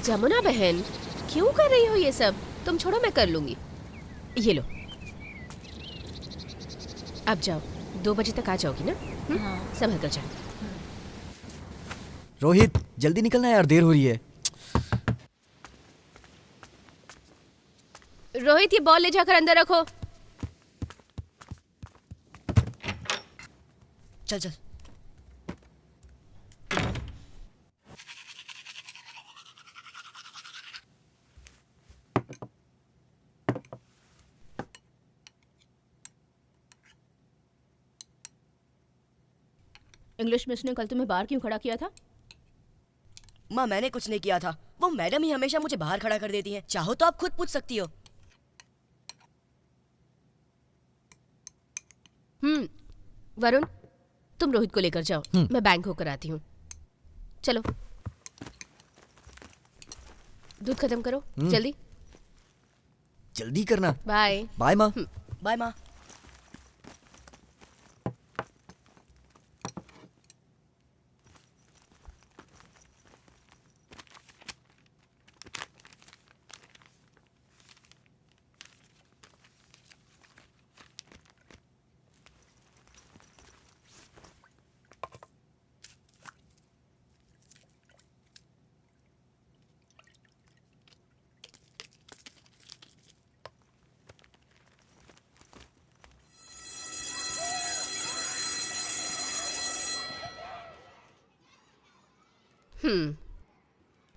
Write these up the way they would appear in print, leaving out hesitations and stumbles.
जमुना बहन, क्यों कर रही हो ये सब? तुम छोड़ो, मैं कर लूंगी। ये लो, अब जाओ, 2 बजे तक आ जाओगी ना? हाँ। संभल कर जाओ। रोहित जल्दी निकलना यार, देर हो रही है। रोहित, ये बॉल ले जाकर अंदर रखो। चल चल। इंग्लिश मिस ने कल तुम्हें बाहर क्यों खड़ा किया था? माँ, मैंने कुछ नहीं किया था। वो मैडम ही हमेशा मुझे बाहर खड़ा कर देती हैं। चाहो तो आप खुद पूछ सकती हो। वरुण, तुम रोहित को लेकर जाओ, मैं बैंक होकर आती हूँ। चलो, दूध खत्म करो जल्दी। जल्दी करना। बाय। बाय माँ। बाय माँ।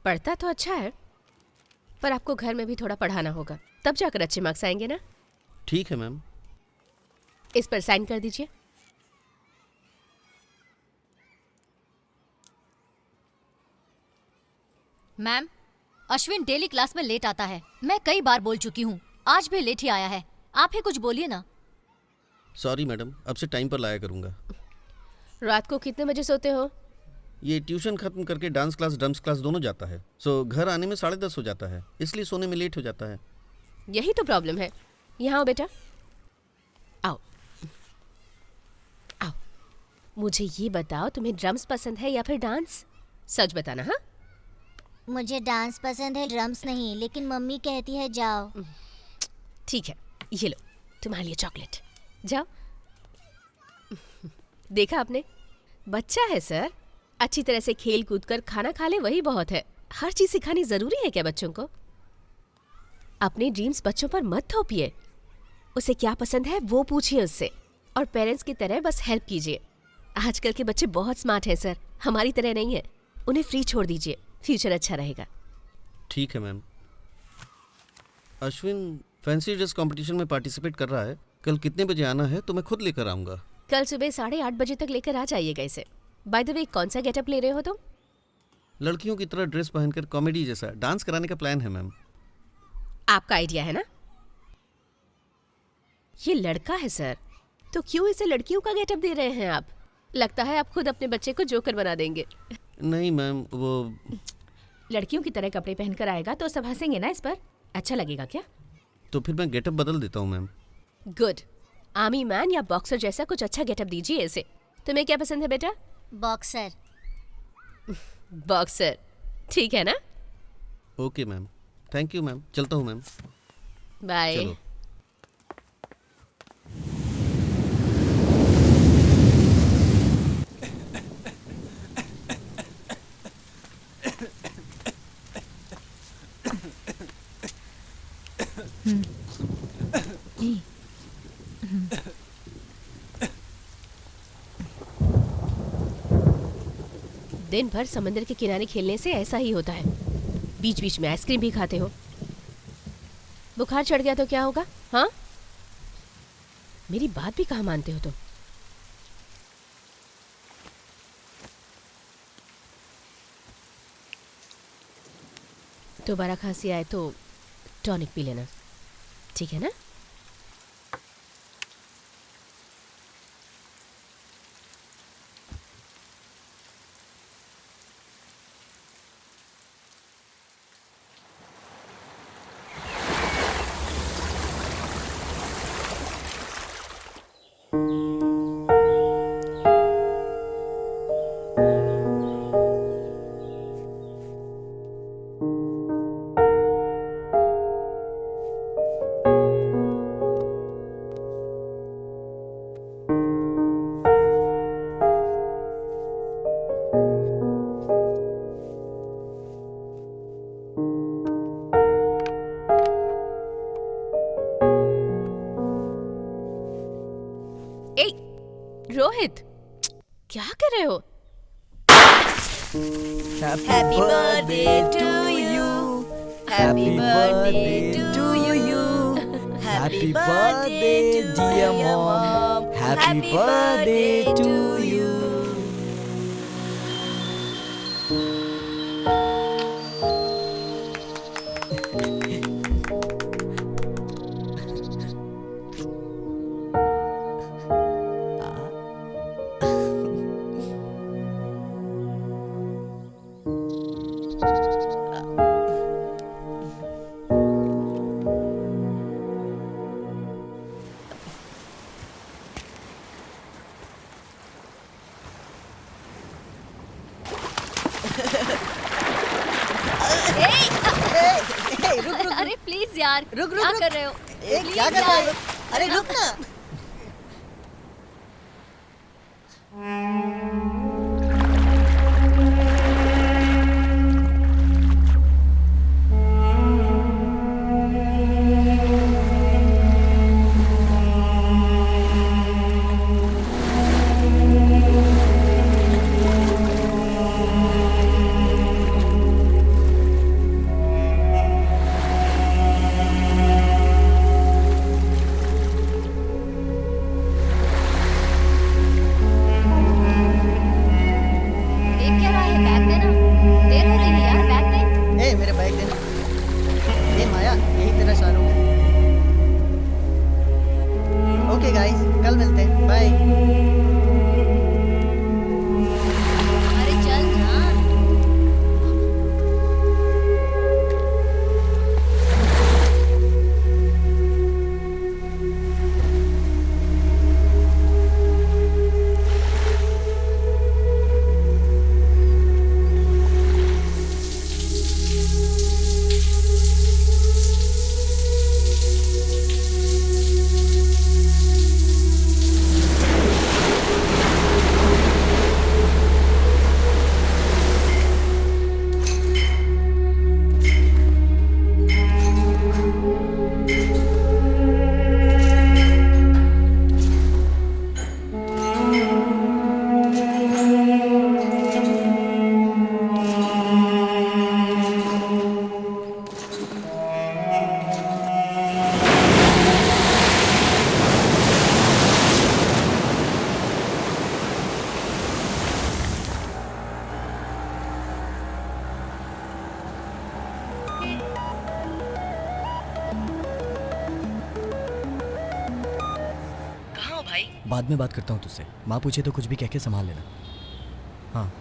पढ़ता तो अच्छा है, पर आपको घर में भी थोड़ा पढ़ाना होगा, तब जाकर अच्छे मार्क्स आएंगे ना। ठीक है मैम। इस पर साइन कर दीजिए। मैम, अश्विन डेली क्लास में लेट आता है। मैं कई बार बोल चुकी हूँ, आज भी लेट ही आया है। आप ही कुछ बोलिए ना। सॉरी मैडम, अब से टाइम पर लाया करूँगा। रात को कितने बजे सोते हो? ये ट्यूशन खत्म करके डांस क्लास ड्रम्स क्लास दोनों जाता है, सो घर आने में 10:30 हो जाता है, इसलिए सोने में लेट हो जाता है। यही तो प्रॉब्लम है। यहाँ आओ बेटा, आओ आओ। मुझे ये बताओ, तुम्हें ड्रम्स पसंद है या फिर डांस? सच बताना। हाँ, मुझे डांस पसंद है, ड्रम्स नहीं, लेकिन मम्मी कहती है जाओ। ठीक है, ये लो तुम्हारे लिए चॉकलेट, जाओ। देखा आपने, बच्चा है सर, अच्छी तरह से खेल कूद कर खाना खा ले, वही बहुत है। हर चीज सिखानी जरूरी है क्या बच्चों को? अपने ड्रीम्स बच्चों पर मत थोपिए। उसे क्या पसंद है वो पूछिए उससे, और पेरेंट्स की तरह बस हेल्प कीजिए। आजकल के बच्चे बहुत स्मार्ट हैं सर, हमारी तरह नहीं है। उन्हें फ्री छोड़ दीजिए, फ्यूचर अच्छा रहेगा। ठीक है ma'am. Ashwin fancy dress competition में पार्टिसिपेट कर रहा है, कल कितने बजे आना है तो मैं खुद लेकर आऊँगा। कल सुबह 8:30 बजे तक लेकर आ जाइएगा इसे। बाय द वे, कौन सा गेटअप ले रहे हो तुम? लड़कियों की तरह ड्रेस पहनकर कॉमेडी जैसा डांस कराने का प्लान है मैम। आपका आइडिया है ना? ये लड़का है सर, तो क्यों इसे लड़कियों का गेटअप दे रहे हैं आप? लगता है आप खुद अपने बच्चे को जोकर बना देंगे। नहीं मैम, वो लड़कियों की तरह कपड़े पहनकर आएगा तो सब हंसेंगे ना इस पर। अच्छा लगेगा क्या? तो फिर मैं गेटअप बदल देता हूँ मैम। गुड, आर्मी मैन या बॉक्सर जैसा कुछ अच्छा गेटअप दीजिए इसे। तुम्हें क्या पसंद है बेटा? बॉक्सर। बॉक्सर, ठीक है ना? Okay ma'am, thank you ma'am, चलता हूँ मैम। बाय। चलो। दिन भर समंदर के किनारे खेलने से ऐसा ही होता है, बीच बीच में आइसक्रीम भी खाते हो। बुखार चढ़ गया तो क्या होगा? हाँ, मेरी बात भी कहाँ मानते हो तुम? दोबारा खांसी आए तो टॉनिक पी लेना, ठीक है ना? रोहित, क्या कर रहे हो? Happy birthday to you. Happy birthday to you. Happy birthday dear mom. Happy birthday to you. अरे प्लीज यार, रुक, क्या रुक। कर रहे हो? क्या Please कर रहा है? यार। अरे रुक ना। देख क्या रहा है? बैग देना। देर हो रही है यार, बैग दे। ए मेरे बैग देना। ए माया, यही तेरा शाहरुख है। ओके गाइस, कल मिलते हैं, बाय। अरे चल ना। कहाँ हो भाई? बाद में बात करता हूँ तुझसे। माँ पूछे तो कुछ भी कह के संभाल लेना। हाँ।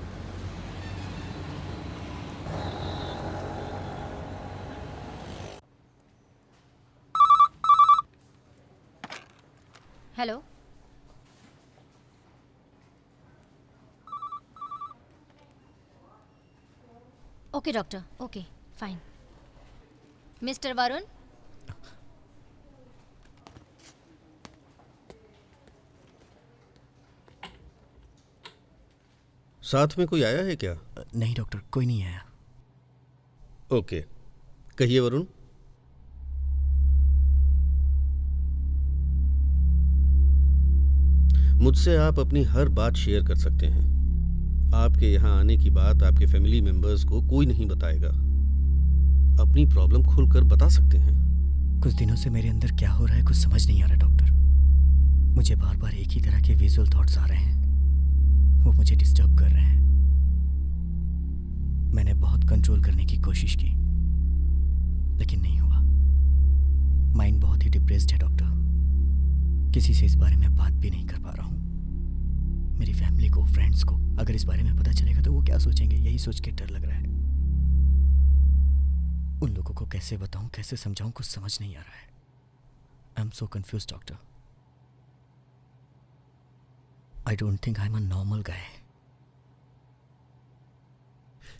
Hello. Okay doctor, okay fine. Mister Varun, साथ में कोई आया है क्या? नहीं डॉक्टर, कोई नहीं आया। ओके, कहिए वरुण। मुझसे आप अपनी हर बात शेयर कर सकते हैं। आपके यहाँ आने की बात आपके फैमिली मेंबर्स को कोई नहीं बताएगा। अपनी प्रॉब्लम खुलकर बता सकते हैं। कुछ दिनों से मेरे अंदर क्या हो रहा है कुछ समझ नहीं आ रहा डॉक्टर। मुझे बार बार एक ही तरह के विजुअल थॉट्स आ रहे हैं, वो मुझे डिस्टर्ब कर रहे हैं। मैंने बहुत कंट्रोल करने की कोशिश की लेकिन नहीं हुआ। माइंड बहुत ही डिप्रेस्ड है डॉक्टर। किसी से इस बारे में बात भी नहीं कर पा रहा हूँ। मेरी फैमिली को, फ्रेंड्स को अगर इस बारे में पता चलेगा तो वो क्या सोचेंगे, यही सोच के डर लग रहा है। उन लोगों को कैसे बताऊं, कैसे समझाऊं, कुछ समझ नहीं आ रहा है। I am so confuse doctor. I don't think I am a normal guy.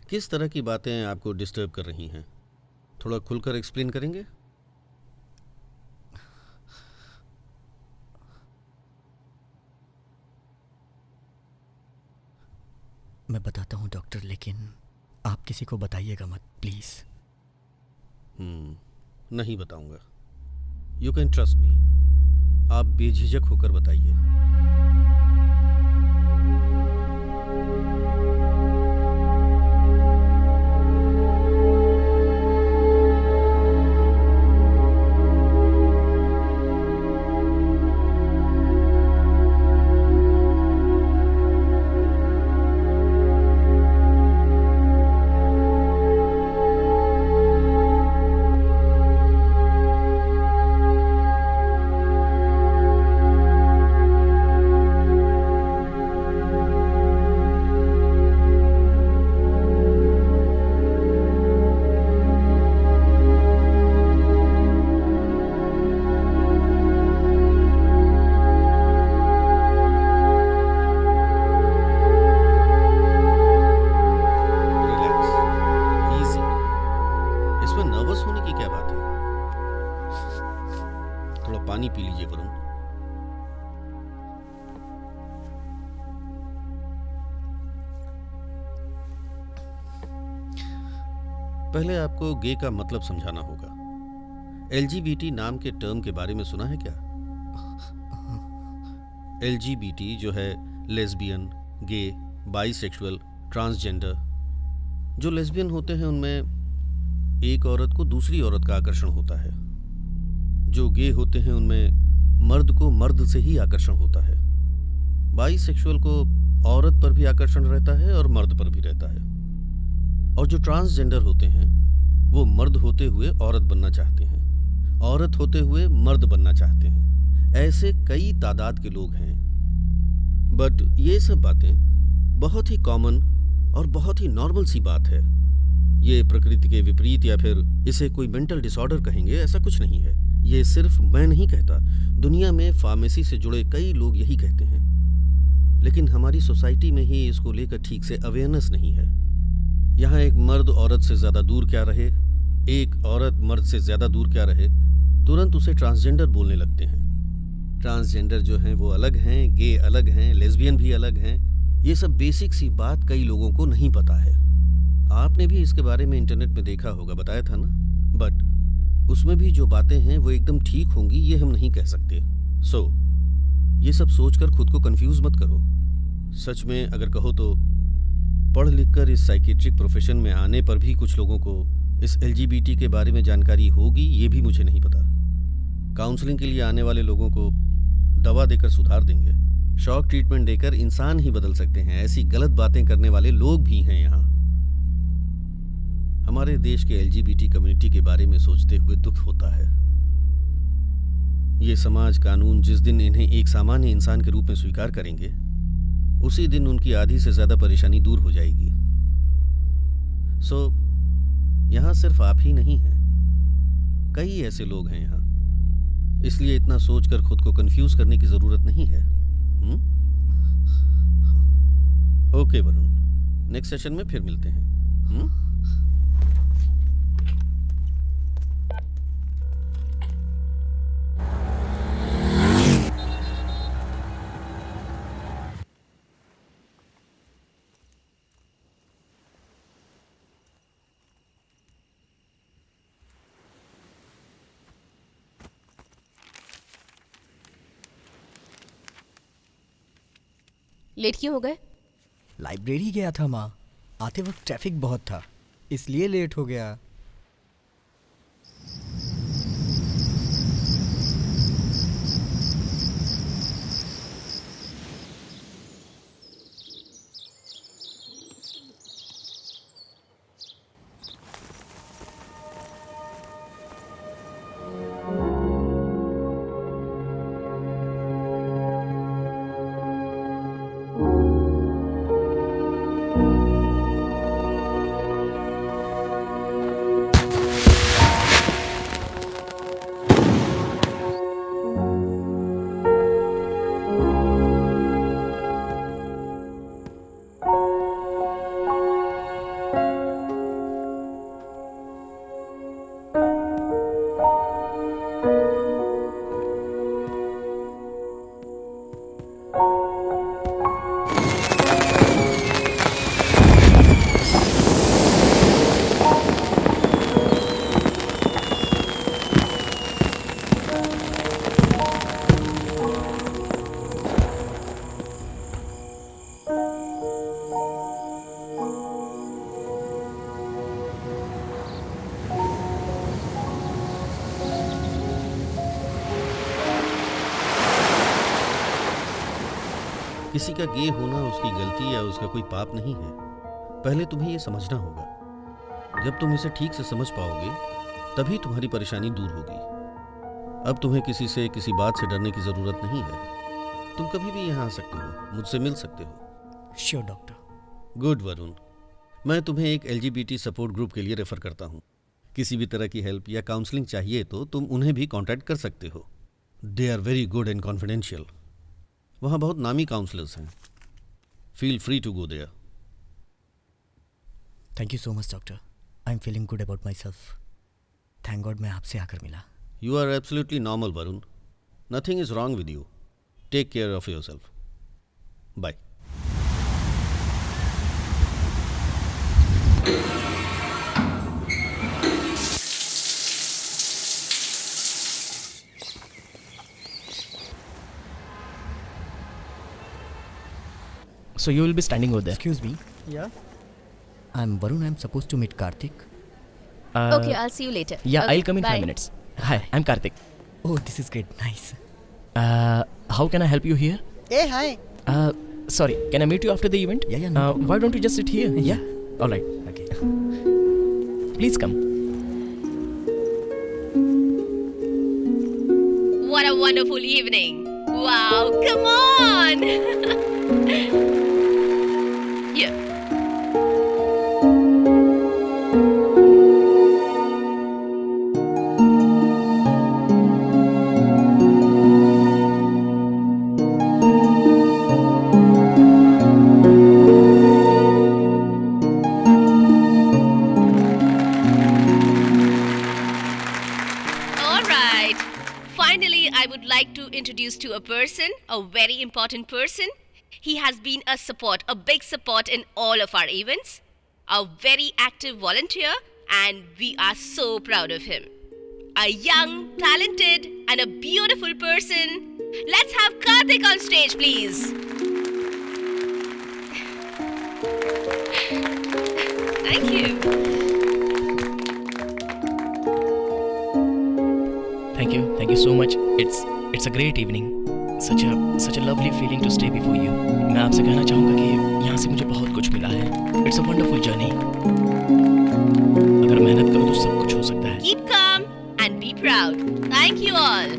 किस तरह की बातें आपको डिस्टर्ब कर रही हैं? थोड़ा खुलकर एक्सप्लेन करेंगे? मैं बताता हूँ डॉक्टर, लेकिन आप किसी को बताइएगा मत प्लीज। नहीं बताऊंगा। You can trust me. आप बेझिझक होकर बताइए। वरुण। पहले आपको गे का मतलब समझाना होगा। LGBT नाम के टर्म के बारे में सुना है क्या? LGBT जो है लेस्बियन, गे, बाइसेक्सुअल, ट्रांसजेंडर। जो लेस्बियन होते हैं उनमें एक औरत को दूसरी औरत का आकर्षण होता है। जो गे होते हैं उनमें मर्द को मर्द से ही आकर्षण होता है। बाइसेक्सुअल को औरत पर भी आकर्षण रहता है और मर्द पर भी रहता है। और जो ट्रांसजेंडर होते हैं वो मर्द होते हुए औरत बनना चाहते हैं, औरत होते हुए मर्द बनना चाहते हैं। ऐसे कई तादाद के लोग हैं। बट ये सब बातें बहुत ही कॉमन और बहुत ही नॉर्मल सी बात है। ये प्रकृति के विपरीत या फिर इसे कोई मेंटल डिसऑर्डर कहेंगे, ऐसा कुछ नहीं है। ये सिर्फ मैं नहीं कहता, दुनिया में फार्मेसी से जुड़े कई लोग यही कहते हैं। लेकिन हमारी सोसाइटी में ही इसको लेकर ठीक से अवेयरनेस नहीं है। यहाँ एक मर्द औरत से ज्यादा दूर क्या रहे, एक औरत मर्द से ज्यादा दूर क्या रहे, तुरंत उसे ट्रांसजेंडर बोलने लगते हैं। ट्रांसजेंडर जो हैं वो अलग हैं, गे अलग हैं, लेस्बियन भी अलग हैं। ये सब बेसिक सी बात कई लोगों को नहीं पता है। आपने भी इसके बारे में इंटरनेट में देखा होगा, बताया था ना। बट उसमें भी जो बातें हैं वो एकदम ठीक होंगी ये हम नहीं कह सकते। सो ये सब सोचकर खुद को कंफ्यूज मत करो। सच में अगर कहो तो पढ़ लिखकर इस साइकेट्रिक प्रोफेशन में आने पर भी कुछ लोगों को इस LGBT के बारे में जानकारी होगी, ये भी मुझे नहीं पता। काउंसलिंग के लिए आने वाले लोगों को दवा देकर सुधार देंगे, शॉक ट्रीटमेंट देकर इंसान ही बदल सकते हैं, ऐसी गलत बातें करने वाले लोग भी हैं यहाँ। हमारे देश के LGBT कम्युनिटी के बारे में सोचते हुए दुख होता है। ये समाज कानून जिस दिन इन्हें एक सामान्य इंसान के रूप में स्वीकार करेंगे, उसी दिन उनकी आधी से ज्यादा परेशानी दूर हो जाएगी। सो यहां सिर्फ आप ही नहीं हैं, कई ऐसे लोग हैं यहां। इसलिए इतना सोचकर खुद को कंफ्यूज करने की जरूरत नहीं है। ओके वरुण, नेक्स्ट सेशन में फिर मिलते हैं। लेट क्यों हो गए? लाइब्रेरी गया था माँ, आते वक्त ट्रैफिक बहुत था इसलिए लेट हो गया। किसी का गे होना उसकी गलती या उसका कोई पाप नहीं है। पहले तुम्हें यह समझना होगा। जब तुम इसे ठीक से समझ पाओगे तभी तुम्हारी परेशानी दूर होगी। अब तुम्हें किसी से किसी बात से डरने की जरूरत नहीं है। तुम कभी भी यहाँ आ सकते हो, मुझसे मिल सकते हो। Sure doctor. गुड वरुण, मैं तुम्हें एक LGBT सपोर्ट ग्रुप के लिए रेफर करता हूँ। किसी भी तरह की हेल्प या काउंसलिंग चाहिए तो तुम उन्हें भी कांटेक्ट कर सकते हो। They are very good and confidential. वहाँ बहुत नामी काउंसलर्स हैं। Feel free to go there. Thank you so much doctor, I am feeling good about my self. Thank god मैं आपसे आकर मिला। You are absolutely normal Varun. Nothing is wrong with you. Take care of yourself. Bye. So you will be standing over there. Excuse me. Yeah. I'm Varun. I'm supposed to meet Karthik. Okay, I'll see you later. Yeah, Okay, I'll come in bye. 5 minutes. Hi, I'm Karthik. Oh, this is great. Nice. How can I help you here? Hey, hi. Sorry, can I meet you after the event? Yeah, no problem. Why don't you just sit here? Yeah? Alright. Okay. Please come. What a wonderful evening. Wow, come on. Yeah. All right. Finally, I would like to introduce to a person, a very important person. He has been a support, a big support in all of our events, a very active volunteer, and we are so proud of him. A young, talented, and a beautiful person. Let's have Karthik on stage, please. Thank you. Thank you so much. It's a great evening. Such a lovely feeling to stay before you. मैं आपसे कहना चाहूँगा कि यहाँ से मुझे बहुत कुछ मिला है. It's a wonderful journey. अगर मेहनत करो तो सब कुछ हो सकता है. Keep calm and be proud. Thank you all.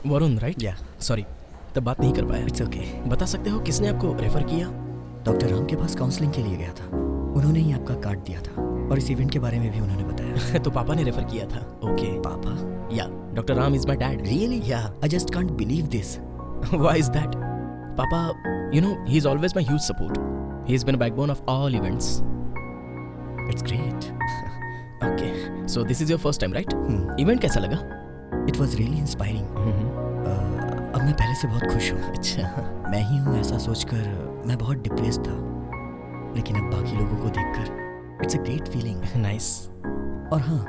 Varun, right? Yeah. Sorry, तब बात नहीं कर पाया. It's okay. बता सकते हो किसने आपको रेफर किया? डॉक्टर राम के पास काउंसलिंग के लिए गया था. उन्होंने ही आपका कार्ड दिया था और इस इवेंट के बारे में भी उन्होंने बताया. तो पापा ने रेफर किया था. ओके. पापा? या, doctor Ram is my dad. Really? Yeah. I just can't believe this. Why is that? Papa, you know, he's always my huge support. He's been a backbone of all events. It's great. Okay. So this is your first time, right? Event कैसा लगा? It was really inspiring. अब मैं पहले से बहुत खुश हूँ. अच्छा. मैं ही हूँ ऐसा सोचकर मैं बहुत डिप्रेस्ड था, लेकिन अब बाकी लोगों को देखकर it's a great feeling. Nice. और हाँ,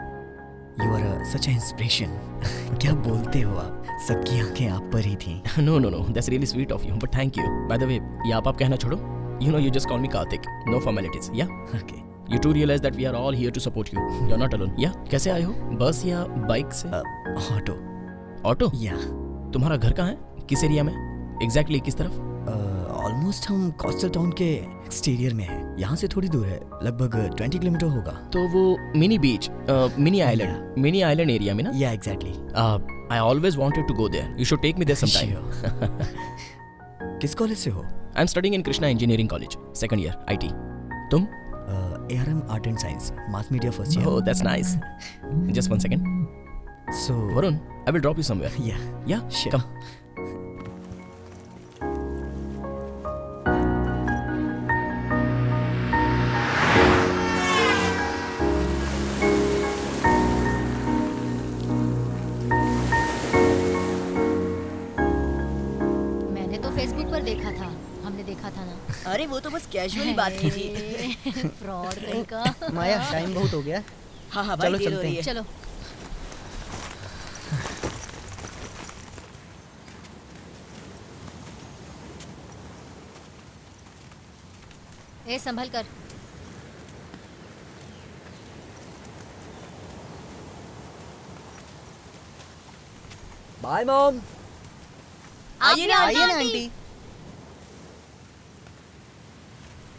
you are such a inspiration. क्या बोलते हो आप? सबकी आंखें आप पर ही थी. No. That's really sweet of you. But thank you. By the way, ये आप कहना छोड़ो. You know, you just call me Karthik. No formalities. Yeah. Okay. You too realize that we are all here to support you. You're not alone. Yeah. कैसे आए हो? बस या bike से? ऑटो. ऑटो? या. तुम्हारा घर कहाँ है? किस एरिया में? एग्जैक्टली किस तरफ? ऑलमोस्ट हम कोस्टल टाउन के एक्सटीरियर में हैं. यहाँ से थोड़ी दूर है, लगभग 20 किलोमीटर होगा. तो वो मिनी बीच, मिनी आइलैंड एरिया में ना? या exactly. I always wanted to go there. You should take me there sometime. किस कॉलेज से हो? I'm studying in Krishna Engineering College, second year, IT. तुम? ARM Art and Science, Mass Media first year. Oh, that's nice. Just 1 second. So, Varun, I will drop you somewhere. yeah. Yeah, Sure. come. मैंने तो Facebook पर देखा था. हमने देखा था ना. अरे वो तो बस कैजुअली बात की थी. फ्रॉड कहीं का. माया, टाइम बहुत हो गया. हाँ हाँ भाई, चलो, देर हो चलते रही हैं. है. चलो. ए संभल कर. Bye mom. आइए ना, आइए ना आंटी.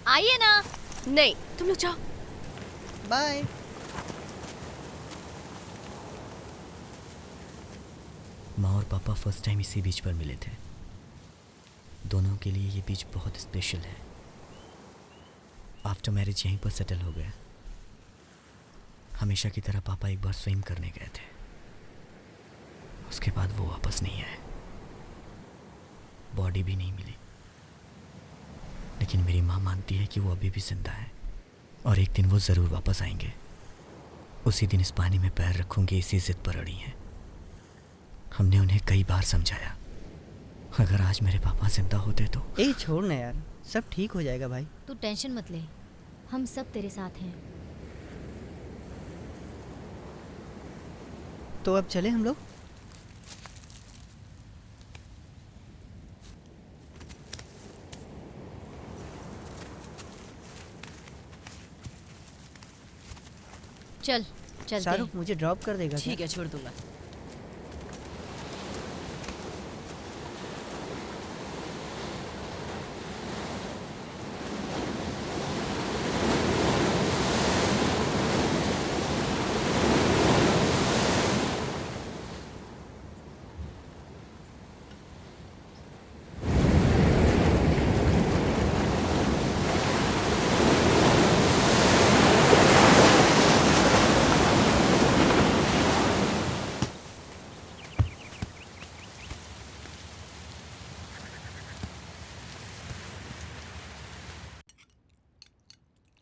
आइए ना. नहीं, तुम लोग जाओ. बाय. माँ और पापा फर्स्ट टाइम इसी बीच पर मिले थे. दोनों के लिए ये बीच बहुत स्पेशल है. आफ्टर मैरिज यहीं पर सेटल हो गए. हमेशा की तरह पापा एक बार स्विम करने गए थे. उसके बाद वो वापस नहीं आए. बॉडी भी नहीं मिली. लेकिन मेरी माँ मानती है कि वो अभी भी जिंदा है और एक दिन वो ज़रूर वापस आएंगे. उसी दिन इस पानी में पैर रखूंगी इसी जिद पर अड़ी हैं। हमने उन्हें कई बार समझाया, अगर आज मेरे पापा जिंदा होते तो। ए छोड़ ना यार, सब ठीक हो जाएगा भाई। तू टेंशन मत ले, हम सब तेरे साथ हैं। तो अब चले हम लोग। चल चलते शाहरुख हैं। मुझे ड्रॉप कर देगा क्या? ठीक है, छोड़ दूंगा।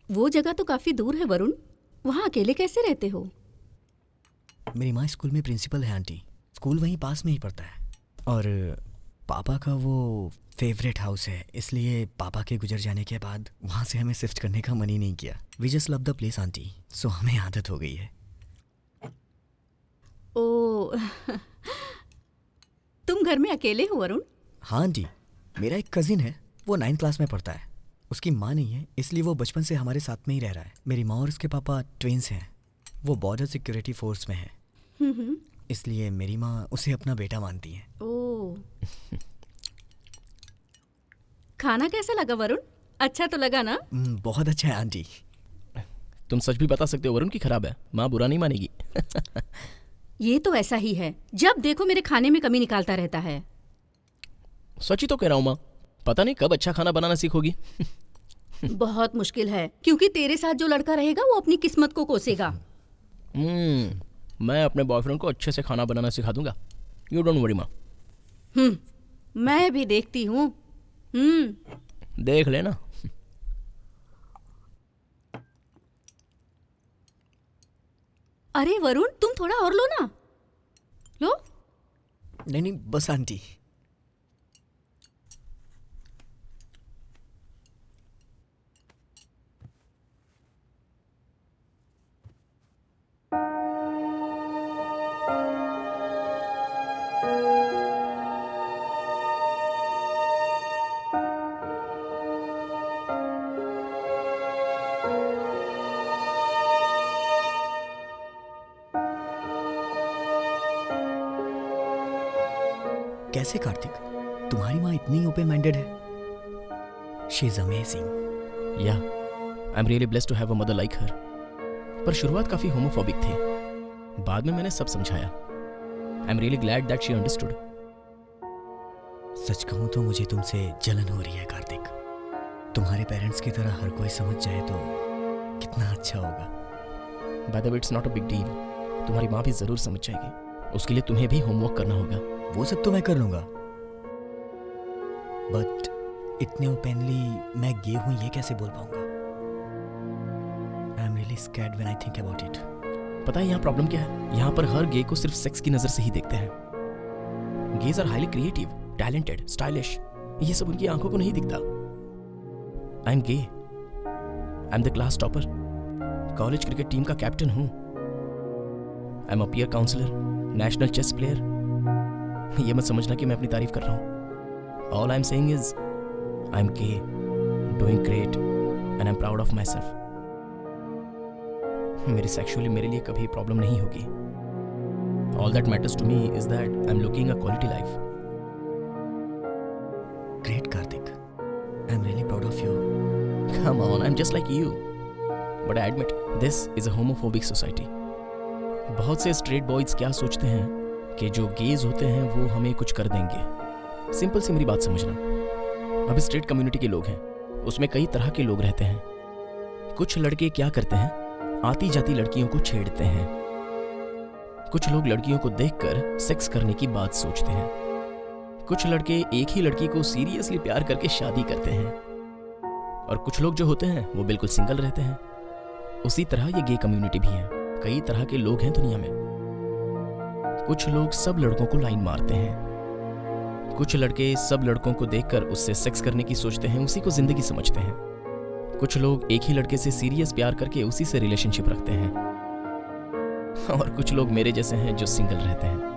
वो जगह तो काफी दूर है वरुण, वहाँ अकेले कैसे रहते हो? मेरी माँ स्कूल में प्रिंसिपल है आंटी, स्कूल वहीं पास में ही पड़ता है। और पापा का वो फेवरेट हाउस है, इसलिए पापा के गुजर जाने के बाद वहाँ से हमें शिफ्ट करने का मन ही नहीं किया। We just love the place aunty, so हमें आदत हो गई है। ओ तुम घर में अकेले हो वरुण? हाँ आंटी, मेरा एक कजिन है, वो 9th क्लास में पढ़ता है। उसकी माँ नहीं है, इसलिए वो बचपन से हमारे साथ में ही रह रहा है। मेरी माँ और उसके पापा ट्विन्स हैं, वो बॉर्डर सिक्योरिटी फोर्स में है, इसलिए मेरी माँ उसे अपना बेटा मानती है। ओ खाना कैसा लगा वरुण? अच्छा तो लगा ना? बहुत अच्छा है आंटी। तुम सच भी बता सकते हो वरुण की खराब है, माँ बुरा नहीं मानेगी। ये तो ऐसा ही है, जब देखो मेरे खाने में कमी निकालता रहता है। सच ही तो कह रहा हूँ माँ, पता नहीं कब अच्छा खाना बनाना सीखोगी। बहुत मुश्किल है, क्योंकि तेरे साथ जो लड़का रहेगा वो अपनी किस्मत को कोसेगा। मैं अपने बॉयफ्रेंड को अच्छे से खाना बनाना सिखा दूंगा, यू डोंट वरी माँ। मैं भी देखती हूँ। देख लेना। अरे वरुण, तुम थोड़ा और लो ना। लो। नहीं नहीं, बस आंटी। कैसे कार्तिक, तुम्हारी माँ इतनी ओपन माइंडेड है? She is amazing. Yeah I am really blessed to have a mother like her. पर शुरुआत काफी होमोफोबिक थी, बाद में मैंने सब समझाया। I am really glad that she understood. सच कहूँ तो मुझे तुमसे जलन हो रही है कार्तिक। तुम्हारे पेरेंट्स की तरह हर कोई समझ जाए तो कितना अच्छा होगा। By the way it's not a big deal, तुम्हारी माँ भी जरूर समझ जाएगी। उसके लिए तुम्हें भी होमवर्क करना होगा। वो सब तो मैं कर लूंगा, बट इतने ओपनली मैं गे हूं ये कैसे बोल पाऊंगा? आई am really scared when I think about it. पता है यहाँ प्रॉब्लम क्या है? यहाँ पर हर गे को सिर्फ सेक्स की नजर से ही देखते हैं। Gays are highly creative, talented, stylish, ये सब उनकी आंखों को नहीं दिखता। I am gay, I am the class topper, college cricket team का कैप्टन हूँ, I am a peer counsellor, national chess player. ये मत समझना कि मैं अपनी तारीफ कर रहा हूँ। All I am saying is I am gay, doing great and I am proud of my self. मेरी सेक्सुअली मेरे लिए कभी प्रॉब्लम नहीं होगी। All that matters to me is that I am looking a quality life. Great Kartik, I am really proud of you. Come on, I'm just like you. But I admit, this is a homophobic society. बहुत से straight boys क्या सोचते हैं कि जो gauge होते हैं वो हमें कुछ कर देंगे। सिंपल सी मेरी बात समझना। अब स्ट्रेट कम्युनिटी के लोग हैं, उसमें कई तरह के लोग रहते हैं। कुछ लड़के क्या करते हैं, आती जाती लड़कियों को छेड़ते हैं। कुछ लोग लड़कियों को देखकर सेक्स करने की बात सोचते हैं। कुछ लड़के एक ही लड़की को सीरियसली प्यार करके शादी करते हैं, और कुछ लोग जो होते हैं वो बिल्कुल सिंगल रहते हैं। उसी तरह ये गे कम्युनिटी भी है। कई तरह के लोग हैं दुनिया में। कुछ लोग सब लड़कों को लाइन मारते हैं, कुछ लड़के सब लड़कों को देखकर उससे सेक्स करने की सोचते हैं, उसी को जिंदगी समझते हैं। कुछ लोग एक ही लड़के से सीरियस प्यार करके उसी से रिलेशनशिप रखते हैं, और कुछ लोग मेरे जैसे हैं जो सिंगल रहते हैं।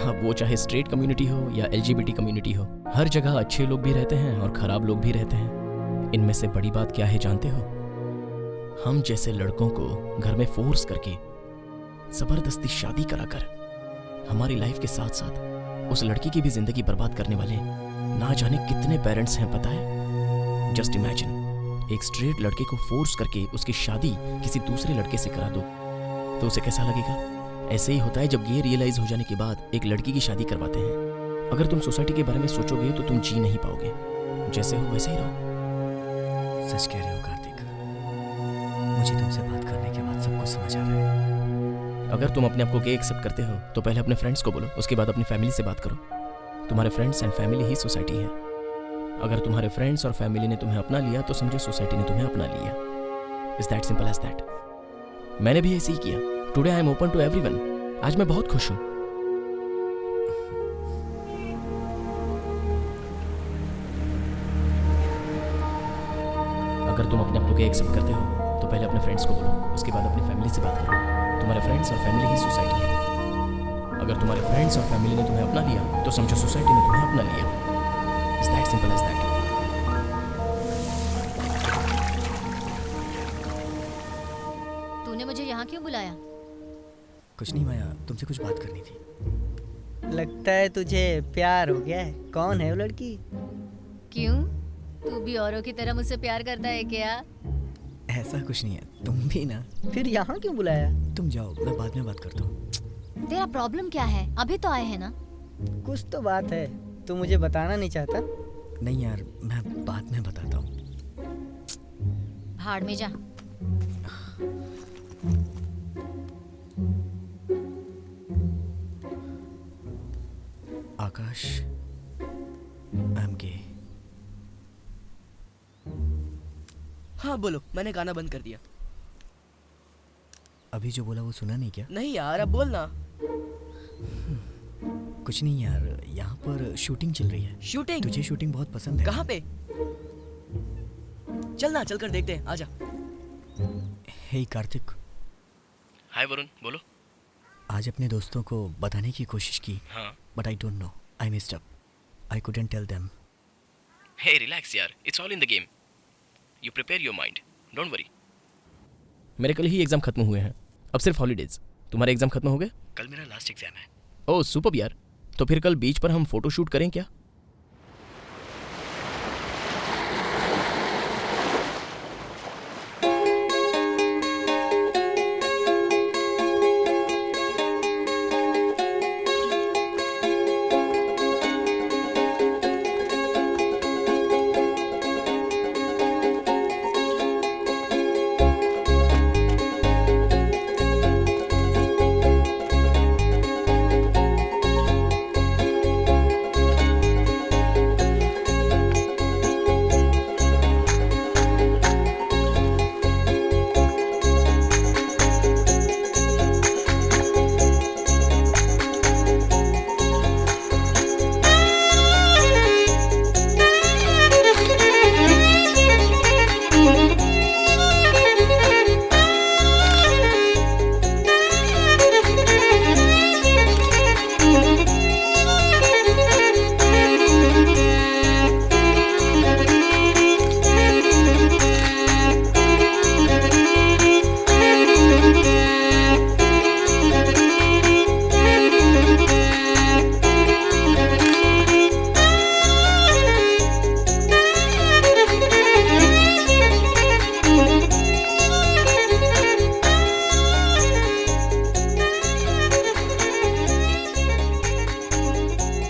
अब वो चाहे स्ट्रेट कम्युनिटी हो या LGBT कम्युनिटी हो, हर जगह अच्छे लोग भी रहते हैं और खराब लोग भी रहते हैं। इनमें से बड़ी बात क्या है जानते हो? हम जैसे लड़कों को घर में फोर्स करके जबरदस्ती शादी कराकर हमारी लाइफ के साथ साथ उस लड़की की भी जिंदगी बर्बाद करने वाले ना जाने कितने पेरेंट्स हैं, पता है? जस्ट इमेजिन, एक स्ट्रेट लड़के को फोर्स करके उसकी शादी किसी दूसरे लड़के से करा दो तो उसे कैसा लगेगा? ऐसे ही होता है जब गे रियलाइज हो जाने के बाद एक लड़की की शादी करवाते हैं। अगर तुम सोसाइटी के बारे में सोचोगे तो तुम जी नहीं पाओगे। जैसे हो वैसे ही रहो। सच कह रहे हो कार्तिक, मुझे तुमसे बात करने के बाद सब कुछ समझ आ रहा है। अगर तुम अपने आप को गे एक्सेप्ट करते हो तो पहले अपने फ्रेंड्स को बोलो, उसके बाद अपनी फैमिली से बात करो। तुम्हारे friends and family he society है। अगर तुम्हारे फ्रेंड्स और फैमिली ने तुम्हें अपना लिया तो समझो सोसाइटी ने तुम्हें अपना लिया। Is that simple as that. मैंने भी ऐसे ही किया। Today I am open to everyone. आज मैं बहुत खुश हूं। अगर तुम अपने आप को गे एक्सेप्ट करते हो तो पहले अपने फ्रेंड्स को बोलो, उसके बाद अपनी फैमिली से बात करो। तुम्हारे फ्रेंड्स और फैमिली ही सोसाइटी है। अगर तुम्हारे फ्रेंड्स और फैमिली ने तुम्हें अपना लिया तो समझो सोसाइटी ने तुम्हें अपना लिया। Is that simple as that. तूने मुझे यहाँ क्यों बुलाया? कुछ नहीं माया, तुमसे कुछ बात करनी थी। लगता है तुझे प्यार हो गया है। कौन है वो लड़की? क्यों, तू भी औरों की तरह मुझसे प्यार करता है क्या? ऐसा कुछ नहीं है, तुम भी ना। फिर यहाँ क्यों बुलाया? तुम जाओ, मैं बाद में बात करता हूँ। तेरा प्रॉब्लम क्या है? अभी तो आए हैं ना। कुछ तो बात है, तू मुझे बताना नहीं चाहता? नहीं यार, मैं बाद में बताता हूँ। भाड़ में जा। आकाश, आई एम गे। हाँ बोलो, मैंने गाना बंद कर दिया। अभी जो बोला वो सुना नहीं क्या? नहीं यार, अब बोल ना। कुछ नहीं यार, यहाँ पर शूटिंग चल रही है। शूटिंग? तुझे शूटिंग बहुत पसंद है। कहाँ पे? चल ना, चल कर देखते हैं, आजा। हे कार्तिक। हाय वरुण, बोलो। आज अपने दोस्तों को बताने की कोशिश की, हाँ। But I don't know, I missed up. I couldn't tell them. Hey relax यार, it's all in the game. You prepare your mind, don't worry. मेरे कल ही एग्जाम खत्म हुए हैं, अब सिर्फ हॉलीडेज। तुम्हारे एग्जाम खत्म हो गए? कल मेरा लास्ट एग्जाम है। ओह सुपर्ब यार। तो फिर कल बीच पर हम फोटो शूट करें क्या?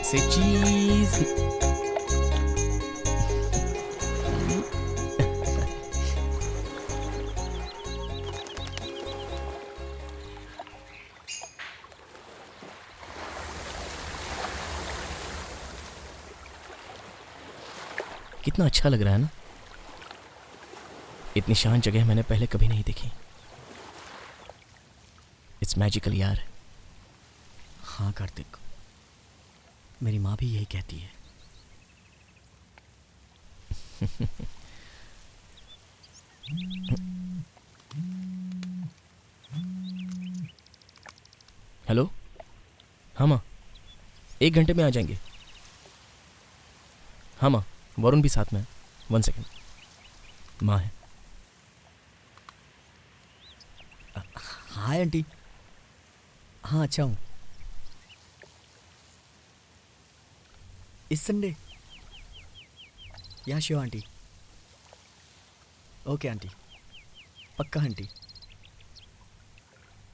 से चीज। कितना अच्छा लग रहा है ना। इतनी शांत जगह मैंने पहले कभी नहीं देखी। इट्स मैजिकल यार। हाँ कार्तिक, मेरी माँ भी यही कहती है। हेलो, हाँ माँ, 1 घंटे में आ जाएंगे। हाँ माँ, वरुण भी साथ में है। 1 सेकेंड, माँ है। Hi aunty. हाँ अच्छा हूँ। इस Sunday? Yeah sure aunty. Okay aunty, पक्का आंटी।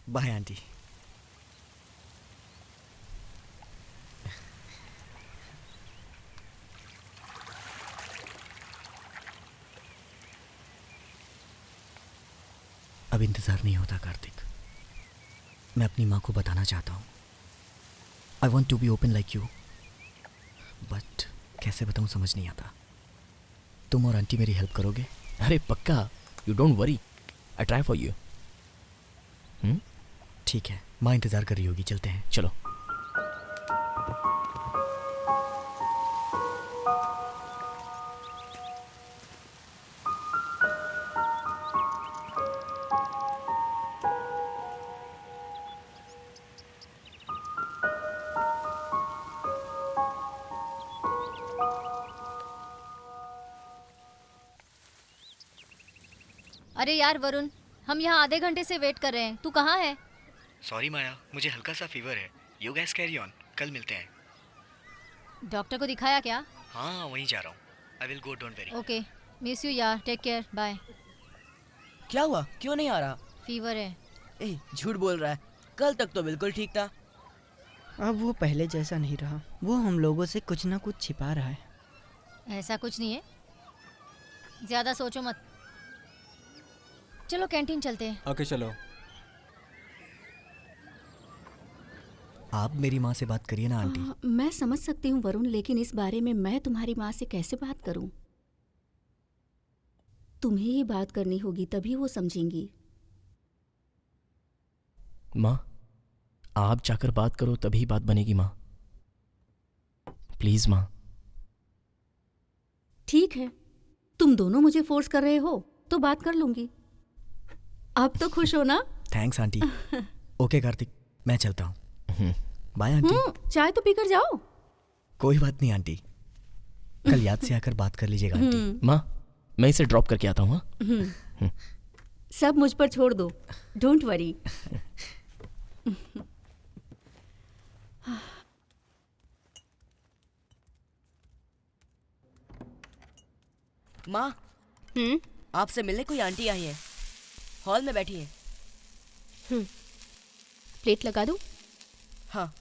Bye aunty. अब इंतज़ार नहीं होता कार्तिक। मैं अपनी माँ को बताना चाहता हूँ। I want to be open like you, but कैसे बताऊँ समझ नहीं आता। तुम और आंटी मेरी हेल्प करोगे? अरे पक्का, you don't worry, I try for you. ठीक है, माँ इंतज़ार कर रही होगी, चलते हैं। चलो। अरे यार वरुण, हम यहाँ आधे घंटे से वेट कर रहे हैं, तू कहाँ है? सॉरी माया, मुझे हल्का सा फीवर है। यू गाइस कैरी ऑन, कल मिलते हैं। डॉक्टर को दिखाया क्या? हाँ वहीं जा रहा हूँ। I will go, don't very. Okay, miss you यार, टेक केयर, बाय। क्या हुआ, क्यों नहीं आ रहा? फीवर है। ए, झूठ बोल रहा है, कल तक तो बिल्कुल ठीक था। अब वो पहले जैसा नहीं रहा। वो हम लोगों से कुछ ना कुछ छिपा रहा है। ऐसा कुछ नहीं है, ज्यादा सोचो मत। चलो कैंटीन चलते हैं। ओके चलो। आप मेरी माँ से बात करिए ना आंटी। मैं समझ सकती हूँ वरुण, लेकिन इस बारे में मैं तुम्हारी माँ से कैसे बात करूँ? तुम्हें ही बात करनी होगी, तभी वो समझेंगी। माँ, आप जाकर बात करो, तभी बात बनेगी माँ। प्लीज माँ। ठीक है, तुम दोनों मुझे फोर्स कर रहे हो तो बात कर लूंगी। अब तो खुश हो ना? Thanks aunty. ओके कार्तिक, मैं चलता हूँ। Bye aunty. चाय तो पीकर जाओ। कोई बात नहीं आंटी, कल याद से आकर बात कर लीजिएगा आंटी। माँ, मैं इसे ड्रॉप करके आता हूँ। सब मुझ पर छोड़ दो, डोंट वरी। माँ, आपसे मिलने कोई आंटी आई है, हॉल में बैठी है। प्लेट लगा दूं? हाँ।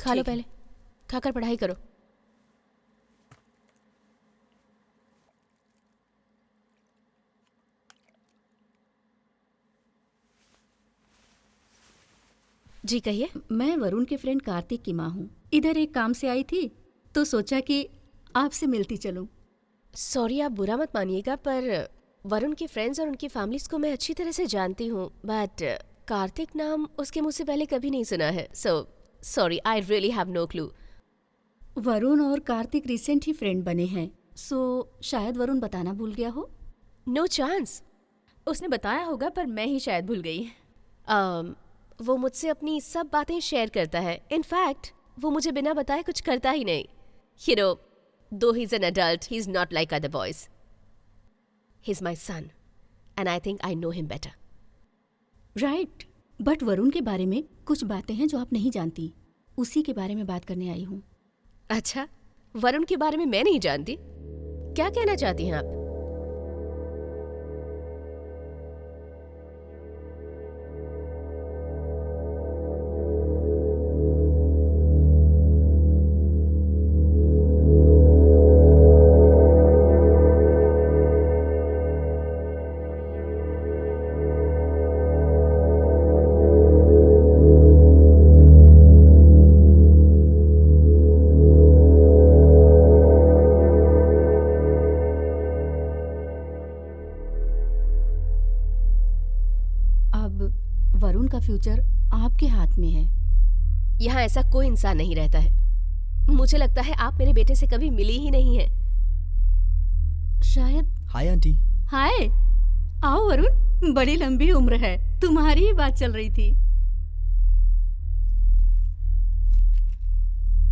खा लो, ठीक है। पहले खाकर पढ़ाई करो। जी कहिए। मैं वरुण के फ्रेंड कार्तिक की माँ हूँ। इधर एक काम से आई थी तो सोचा कि आपसे मिलती चलूं। सॉरी, आप बुरा मत मानिएगा, पर वरुण के फ्रेंड्स और उनकी फैमिलीज को मैं अच्छी तरह से जानती हूँ, बट कार्तिक नाम उसके मुंह से पहले कभी नहीं सुना है। So sorry, I really have no clue. Varun और कार्तिक रिसेंट ही फ्रेंड बने हैं, सो शायद वरुण बताना भूल गया हो। No chance. उसने बताया होगा, पर मैं ही शायद भूल गई। वो मुझसे अपनी सब बातें शेयर करता है। इनफैक्ट वो मुझे बिना बताए कुछ करता ही नहीं। You know, though he's an adult, he's not like other boys. He's my son, and I think I know him better. Right, but Varun के बारे में कुछ बातें हैं जो आप नहीं जानती। उसी के बारे में बात करने आई हूँ। अच्छा, वरुण के बारे में मैं नहीं जानती? क्या कहना चाहती हैं आप? वरुण का फ्यूचर आपके हाथ में है। यहाँ ऐसा कोई इंसान नहीं रहता है। मुझे लगता है आप मेरे बेटे से कभी मिली ही नहीं है। शायद। Hi aunty. हाय, आओ वरुण, बड़ी लंबी उम्र है, तुम्हारी ही बात चल रही थी।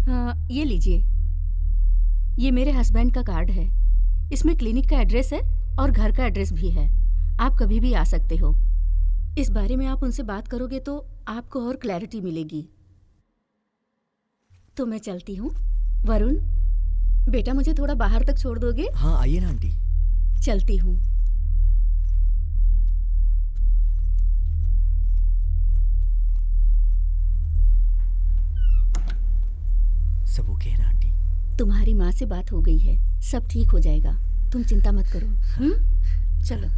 हाँ, ये लीजिए, ये मेरे हस्बैंड का कार्ड है। इसमें क्लिनिक का एड्रेस है और घर का एड्रेस भी है। आप कभी भी आ सकते हो। इस बारे में आप उनसे बात करोगे तो आपको और क्लैरिटी मिलेगी। तो मैं चलती हूँ। वरुण, बेटा मुझे थोड़ा बाहर तक छोड़ दोगे? हाँ, आइए ना आंटी। चलती हूँ। सब ओके है ना आंटी? तुम्हारी माँ से बात हो गई है, सब ठीक हो जाएगा, तुम चिंता मत करो। चलो।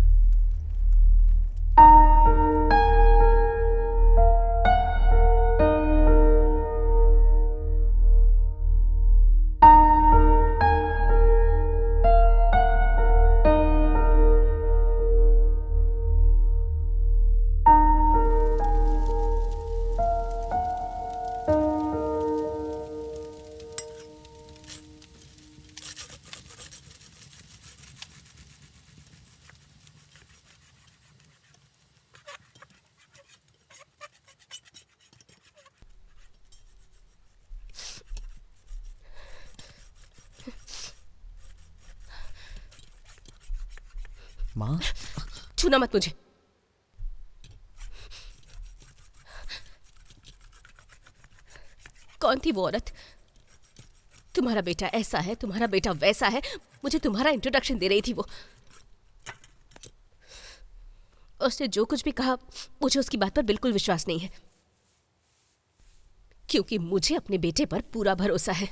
माँ, छूना मत मुझे। कौन थी वो औरत? तुम्हारा बेटा ऐसा है, तुम्हारा बेटा वैसा है, मुझे तुम्हारा इंट्रोडक्शन दे रही थी वो। उसने जो कुछ भी कहा, मुझे उसकी बात पर बिल्कुल विश्वास नहीं है, क्योंकि मुझे अपने बेटे पर पूरा भरोसा है।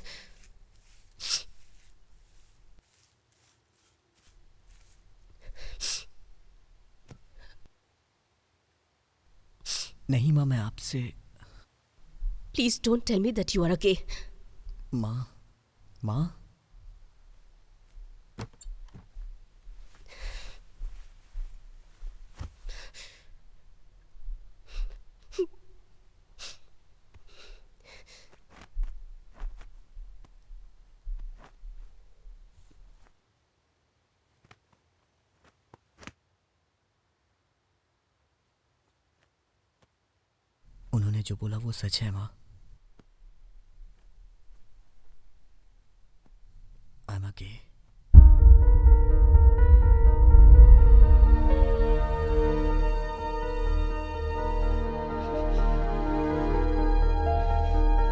नहीं माँ, मैं आपसे। Please don't tell me that you are a gay. माँ, माँ, उन्होंने जो बोला वो सच है माँ। I am a gay.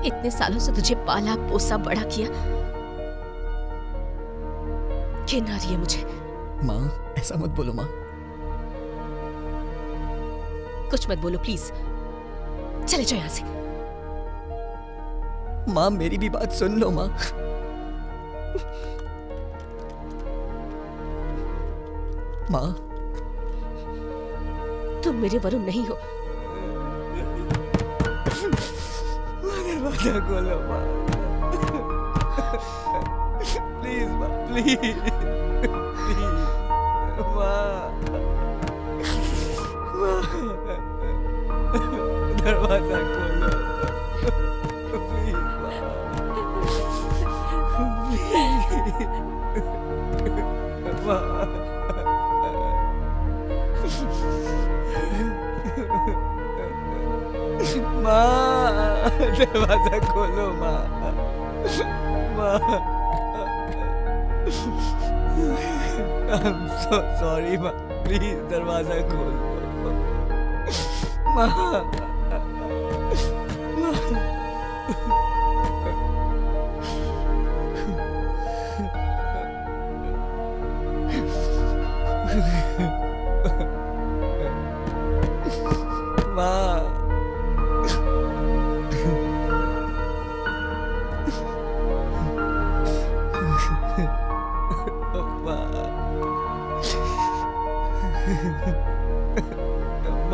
इतने सालों से तुझे पाला पोसा बड़ा किया, घिन आ रही है मुझे। माँ, ऐसा मत बोलो माँ। कुछ मत बोलो प्लीज, चले जाओ यहां से। माँ, मेरी भी बात सुन लो माँ। माँ, तुम मेरे वरुण नहीं हो। दरवाजा खोलो माँ, प्लीज माँ, प्लीज प्लीज माँ, दरवाजा खोलो प्लीज माँ, माँ, दरवाजा खोलो माँ, माँ, I'm so sorry माँ, प्लीज दरवाजा खोलो माँ,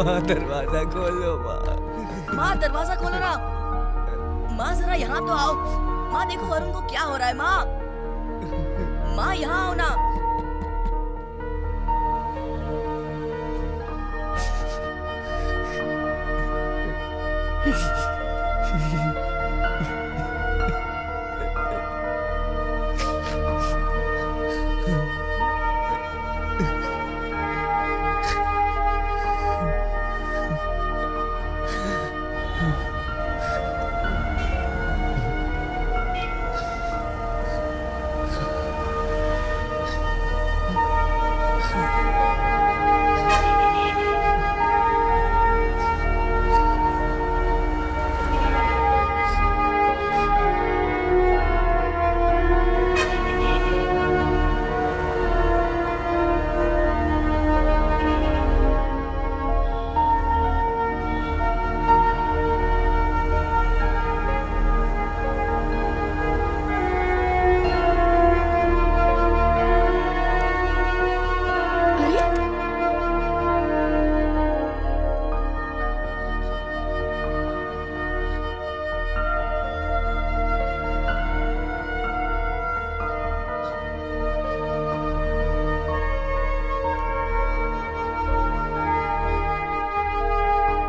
माँ, दरवाजा खोलो माँ। माँ, दरवाजा खोलो ना। माँ, जरा यहाँ तो आओ। माँ, देखो वरुण को क्या हो रहा है। माँ, माँ, यहाँ आओ ना।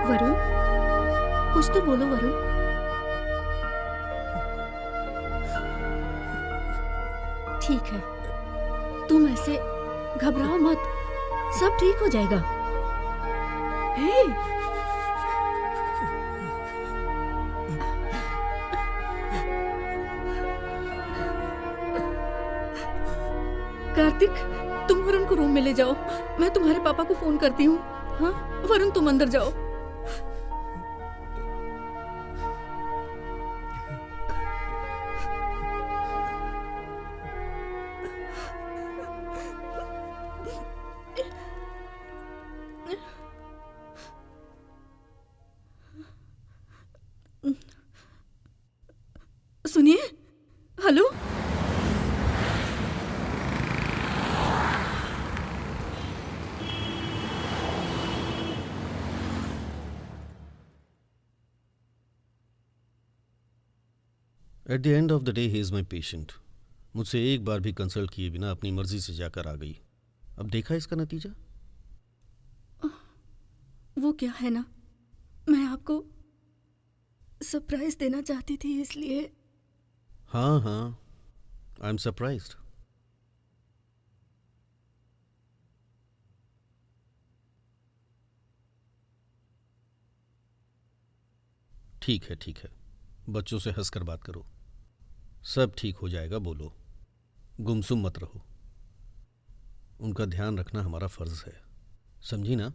वरुण, कुछ तो बोलो वरुण। ठीक है, तुम ऐसे घबराओ मत, सब ठीक हो जाएगा। हे, कार्तिक, तुम वरुण को रूम में ले जाओ, मैं तुम्हारे पापा को फोन करती हूँ। हाँ वरुण, तुम अंदर जाओ। सुनिए, hello. At the end of the day he is my patient. मुझसे एक बार भी कंसल्ट किए बिना अपनी मर्जी से जाकर आ गई। अब देखा इसका नतीजा। वो क्या है ना, मैं आपको सरप्राइज देना चाहती थी, इसलिए। हाँ हाँ, आई एम सरप्राइज्ड। ठीक है ठीक है, बच्चों से हंसकर बात करो, सब ठीक हो जाएगा। बोलो, गुमसुम मत रहो। उनका ध्यान रखना हमारा फर्ज है, समझी ना?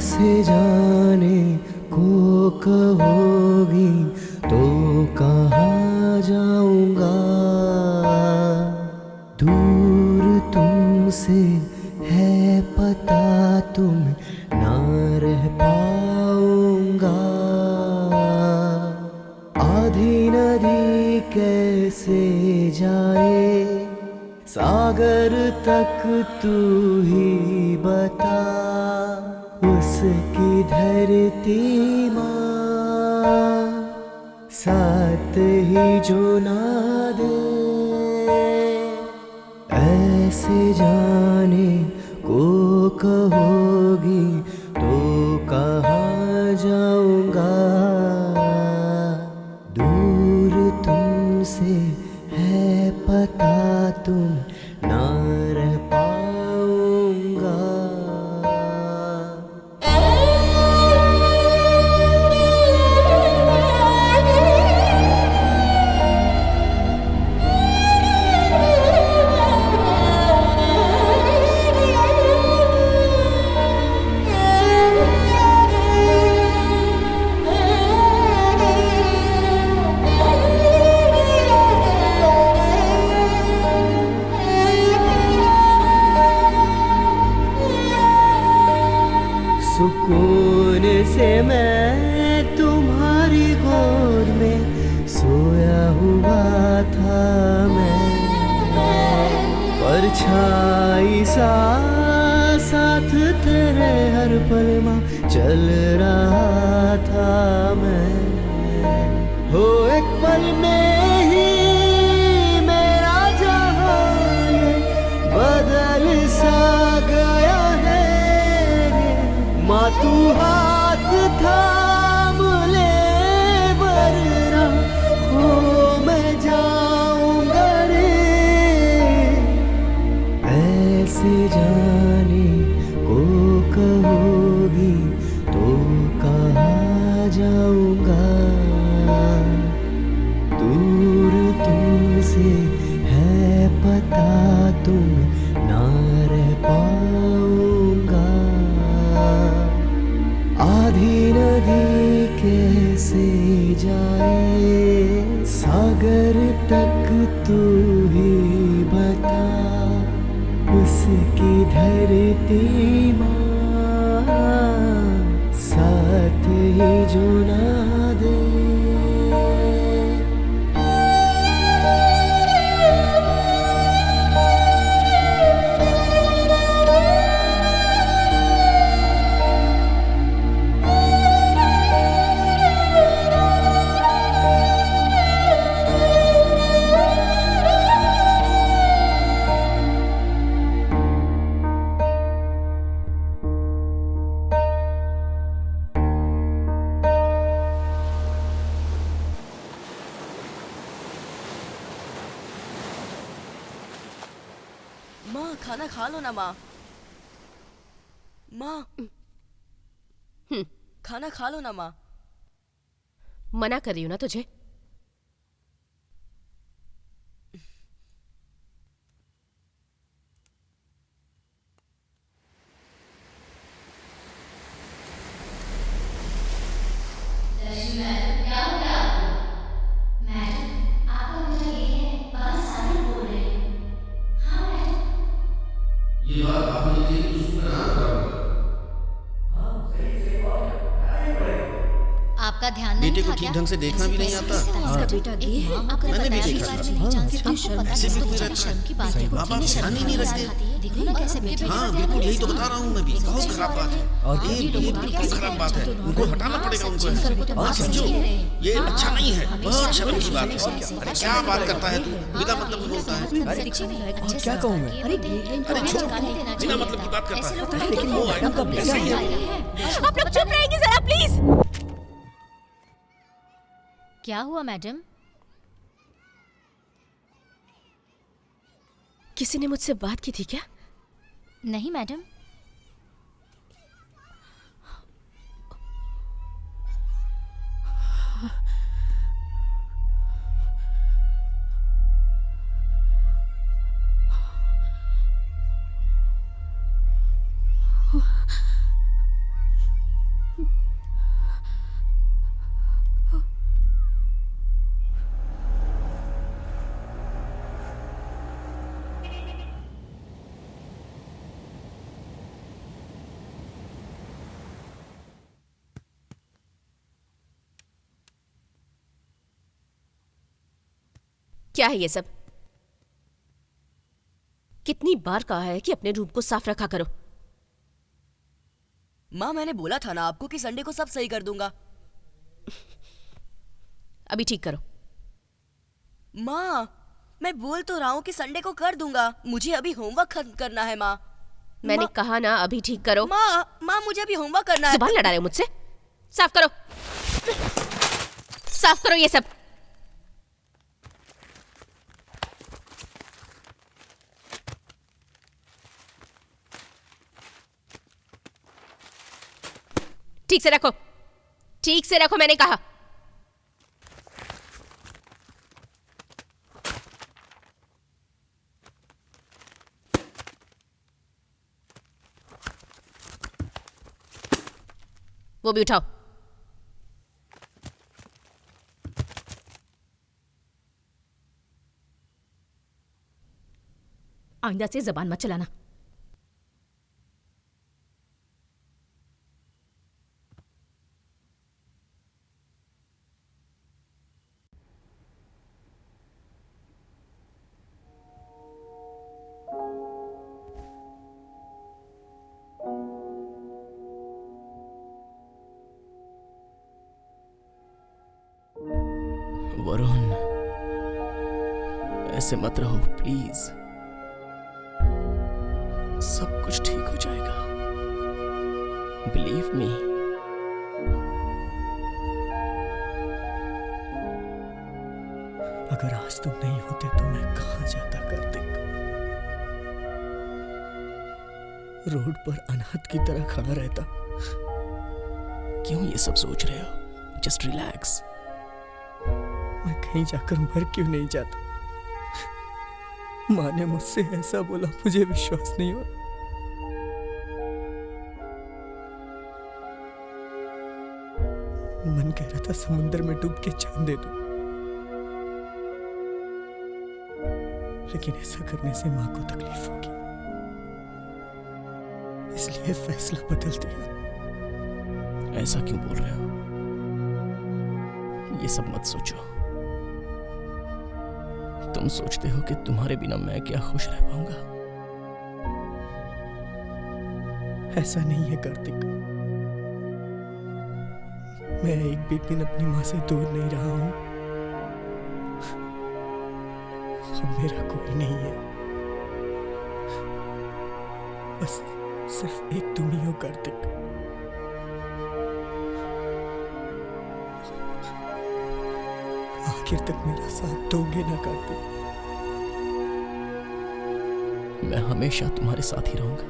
ऐसे जाने को कहोगी तो कहाँ जाऊंगा, दूर तुमसे है पता तुम ना रह पाऊंगा। आधी नदी कैसे जाए सागर तक, तू ही बता। उसकी धरती माँ साथ ही जो ना दे, ऐसे जाने को कहोगी तो कहाँ जाऊंगा, दूर तुमसे है पता तुम ना रह पाऊंगा। सुकून से मैं तुम्हारी गोद में सोया हुआ था मैं। परछाई सा साथ तेरे हर पल माँ चल रहा था मैं। हो एक पल में ही मेरा जहां ये बदल सा गया है। माँ तू हाथ थाम ले वरना खो मैं जाऊंगा रे। ऐसे जाने को कहोगी तो कहाँ जाऊंगा। दूर तुमसे है पता तुम ना रह पाऊंगा। आधी नदी कैसे जाए सागर तक तू ही बता। उसकी धरती माँ साथ ही जो ना दे। माँ खाना खा लो ना माँ। माँ खाना खा लो ना माँ। मना कर रही हूं ना तुझे। क्या हो गया आपको? मैडम, आपका बेटा ये है, बाहर साबिर बोल रहे हैं। हाँ मैडम। ये बात भाभी ने कही तो सूट का नाम खराब होगा। आपका ध्यान नहीं बेटे को था ठीक क्या? ढंग से देखना भी नहीं आता। इसका बेटा गे है। आपने मैंने भी बताया देखा के बारे था। में नहीं जानती। हाँ, आपको पता ऐसे नहीं भी तो कोई बेचारे रहता है। शर्म की बात है। माँ बाप ध्यान ही नहीं रखते। देखो ना कैसे बेटे हाँ बिल्कुल यही तो बता रहा हूँ मैं भी। बहुत खराब बात है। ये बिल्कुल खराब बात है। उनको हटाना पड़ेगा उनको। हाँ समझो ये अच्छा नहीं है। बहुत शर्म की बात है। अरे क्या बात करता है तू? बिना मतलब में बोलता है। क्या कहूँ मैं? अरे छोड़ बिना मतलब की बात करता है। लेकिन वो मैडम का बेटा ही है। आप लोग चुप रहेंगे जरा प्लीज। क्या हुआ मैडम? किसी ने मुझसे बात की थी क्या? नहीं मैडम। क्या है ये सब? कितनी बार कहा है कि अपने रूम को साफ रखा करो। माँ मैंने बोला था ना आपको कि संडे को सब सही कर दूंगा। अभी ठीक करो। माँ मैं बोल तो रहा हूँ कि संडे को कर दूंगा। मुझे अभी होमवर्क खत्म करना है माँ। मैंने कहा ना अभी ठीक करो। माँ मुझे अभी होमवर्क करना है। जुबान लड़ा रहे हो मुझसे? साफ करो, साफ करो ये सब। ठीक से रखो, ठीक से रखो मैंने कहा। वो भी उठाओ। आइंदा से जबान मत चलाना। वरुण, ऐसे मत रहो प्लीज। सब कुछ ठीक हो जाएगा, बिलीव मी। अगर आज तुम नहीं होते तो मैं कहाँ जाता कार्तिक? रोड पर अनाथ की तरह खड़ा रहता। क्यों ये सब सोच रहे हो? Just relax. मैं कहीं जाकर मर क्यों नहीं जाता? माँ ने मुझसे ऐसा बोला, मुझे विश्वास नहीं हुआ। मन कह रहा था समुद्र में डूब के जान दे दूं, लेकिन ऐसा करने से माँ को तकलीफ होगी, इसलिए फैसला बदल दिया। ऐसा क्यों बोल रहे हो? ये सब मत सोचो। तुम सोचते हो कि तुम्हारे बिना मैं क्या खुश रह पाऊंगा? ऐसा नहीं है कार्तिक। मैं एक भी दिन अपनी माँ से दूर नहीं रहा हूं। अब मेरा कोई नहीं है, बस सिर्फ एक तुम ही हो कार्तिक। आखिर तक मेरा साथ दोगे ना कार्तिक? मैं हमेशा तुम्हारे साथ ही रहूंगा,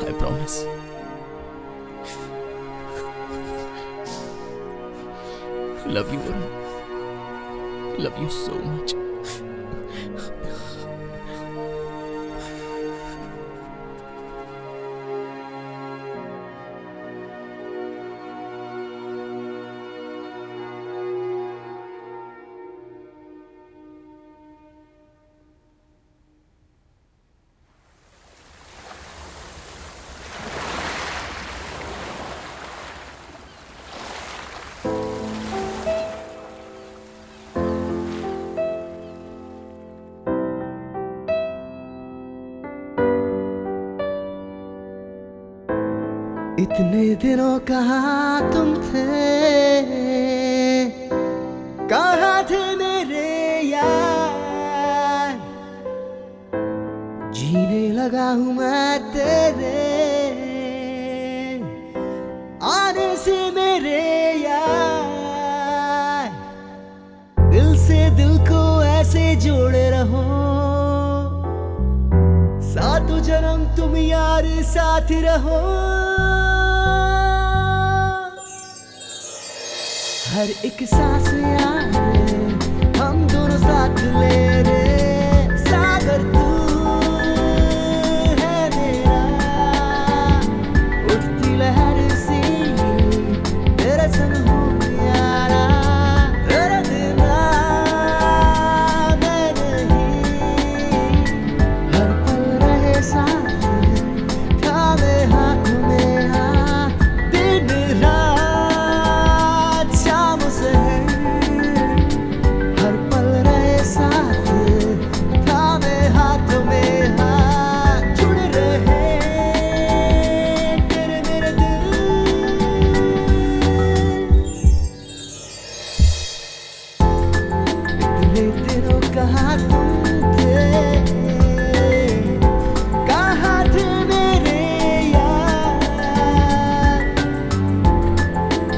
I promise. Love you Varun, love you so much. इतने दिनों कहाँ तुम थे, कहाँ थे मेरे यार? जीने लगा हूँ मैं तेरे आने से मेरे यार। दिल से दिल को ऐसे जोड़े रहो, सातों जन्म तुम यार साथ रहो। हर एक सांस यार हम दोनों साथ ले रहे। सागर तू है मेरा, उठती लहर सी तेरे संग हूँ यारा। तेरा बिना मैं नहीं, हर पल रहे साथ थामे हाथ में हाथ। दिन रात हर पल रहे साथ थामे हाथों में हाथ। जुड़ रहे तेरे मेरे दिल। इतने दिनों कहाँ तुम थे, कहाँ थे मेरे यार?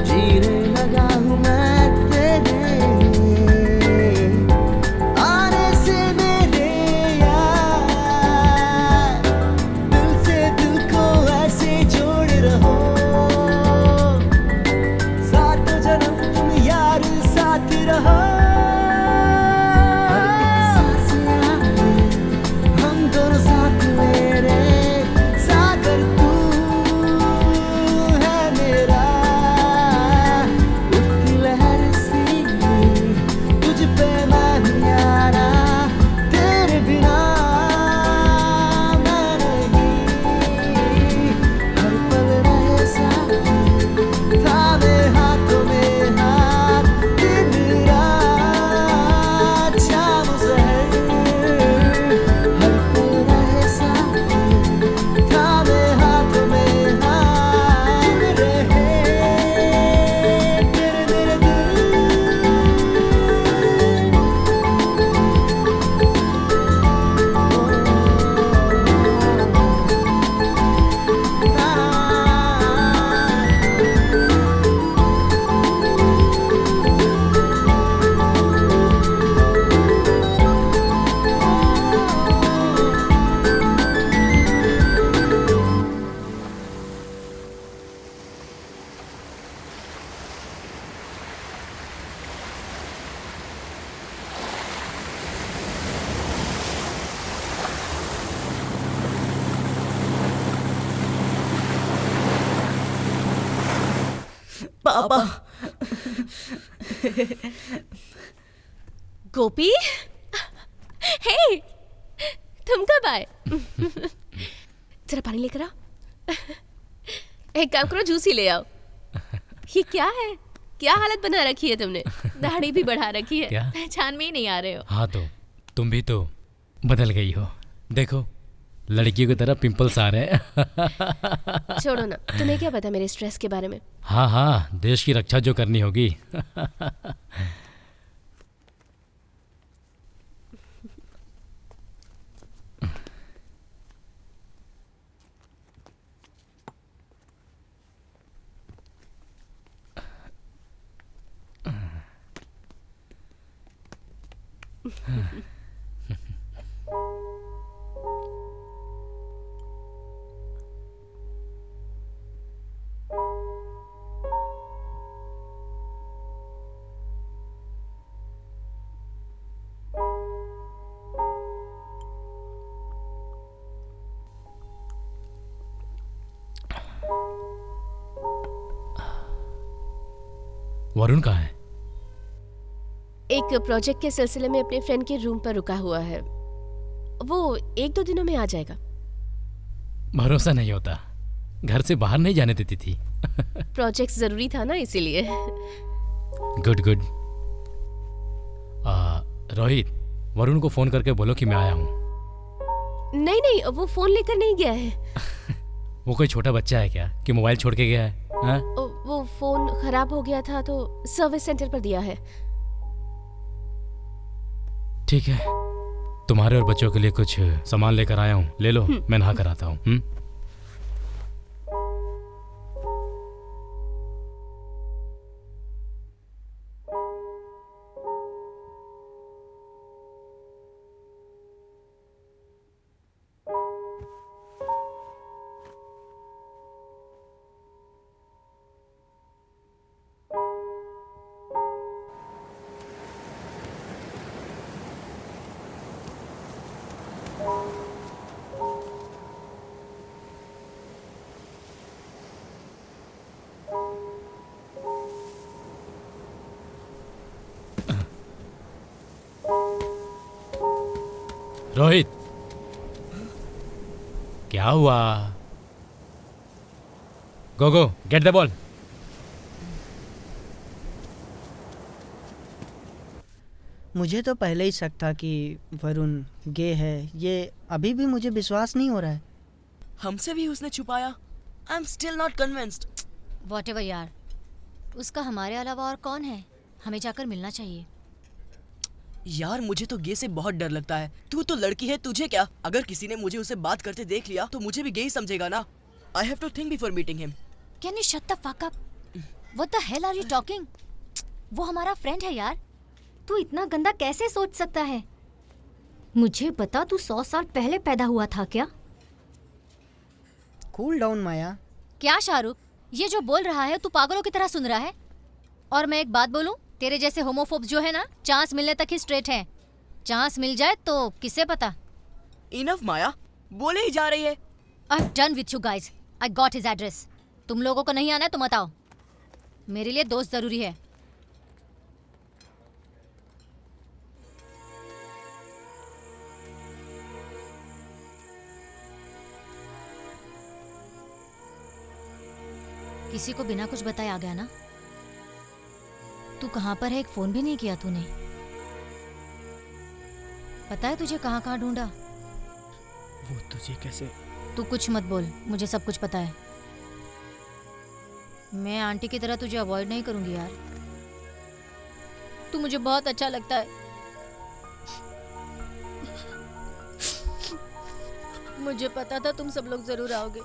जीने लगा हूँ मैं हाथों में हाथ। दिन रात पापा। गोपी, हे, तुम कब आए? जरा पानी लेकर आओ। एक काम करो, जूस ही ले आओ। ये क्या है? क्या हालत बना रखी है तुमने? दाढ़ी भी बढ़ा रखी है, क्या? पहचान में ही नहीं आ रहे हो। हाँ तो तुम भी तो बदल गई हो। देखो लड़कियों की तरह पिंपल्स आ रहे हैं। छोड़ो ना, तुम्हें क्या पता मेरे स्ट्रेस के बारे में? हाँ हाँ, देश की रक्षा जो करनी होगी। वरुण कहाँ है? एक प्रोजेक्ट के सिलसिले में अपने फ्रेंड के रूम पर रुका हुआ है। वो 1-2 दिनों में आ जाएगा। भरोसा नहीं होता, घर से बाहर नहीं जाने देती थी। प्रोजेक्ट जरूरी था ना, इसीलिए। Good good. रोहित, वरुण को फोन करके बोलो कि मैं आया हूँ। नहीं नहीं, वो फोन लेकर नहीं गया है। वो कोई छोटा बच्चा है क्या कि मोबाइल छोड़ के गया है? हाँ? वो फोन खराब हो गया था तो सर्विस सेंटर पर दिया है। ठीक है, तुम्हारे और बच्चों के लिए कुछ सामान लेकर आया हूँ, ले लो। मैं नहा कर आता हूँ। रोहित, क्या हुआ? गो गो, गेट द बॉल। मुझे तो पहले ही शक था कि वरुण गे है। ये अभी भी मुझे विश्वास नहीं हो रहा है। हमसे भी उसने छुपाया। I am still not convinced. Whatever यार, उसका हमारे अलावा और कौन है? हमें जाकर मिलना चाहिए। यार मुझे तो गे से बहुत डर लगता है। तू तो लड़की है, तुझे क्या? अगर किसी ने मुझे उसे बात करते देख लिया तो मुझे भी गे ही समझेगा ना। I have to think before meeting him. Can you shut the fuck up? What the hell are you talking? वो हमारा फ्रेंड है यार। तू इतना गंदा कैसे सोच सकता है? मुझे बता, तू 100 साल पहले पैदा हुआ था क्या? कूल डाउन माया। क्या शाहरुख, ये जो बोल रहा है तू पागलों की तरह सुन रहा है? और मैं एक बात बोलूं, तेरे जैसे होमोफोब्स जो है ना, चांस मिलने तक ही स्ट्रेट हैं। चांस मिल जाए तो किसे पता। इनफ माया, बोले ही जा रही है। I'm done with you guys. I got his address. तुम लोगों को नहीं आना है तो मत आओ। मेरे लिए दोस्त जरूरी है। किसी को बिना कुछ बताए आ गया ना? तू कहाँ पर है? एक फोन भी नहीं किया तूने। पता है तुझे कहाँ कहाँ ढूंढा? वो तुझे कैसे? तू कुछ मत बोल, मुझे सब कुछ पता है। मैं आंटी की तरह तुझे अवॉइड नहीं करूंगी यार। तू मुझे बहुत अच्छा लगता है। मुझे पता था तुम सब लोग जरूर आओगे।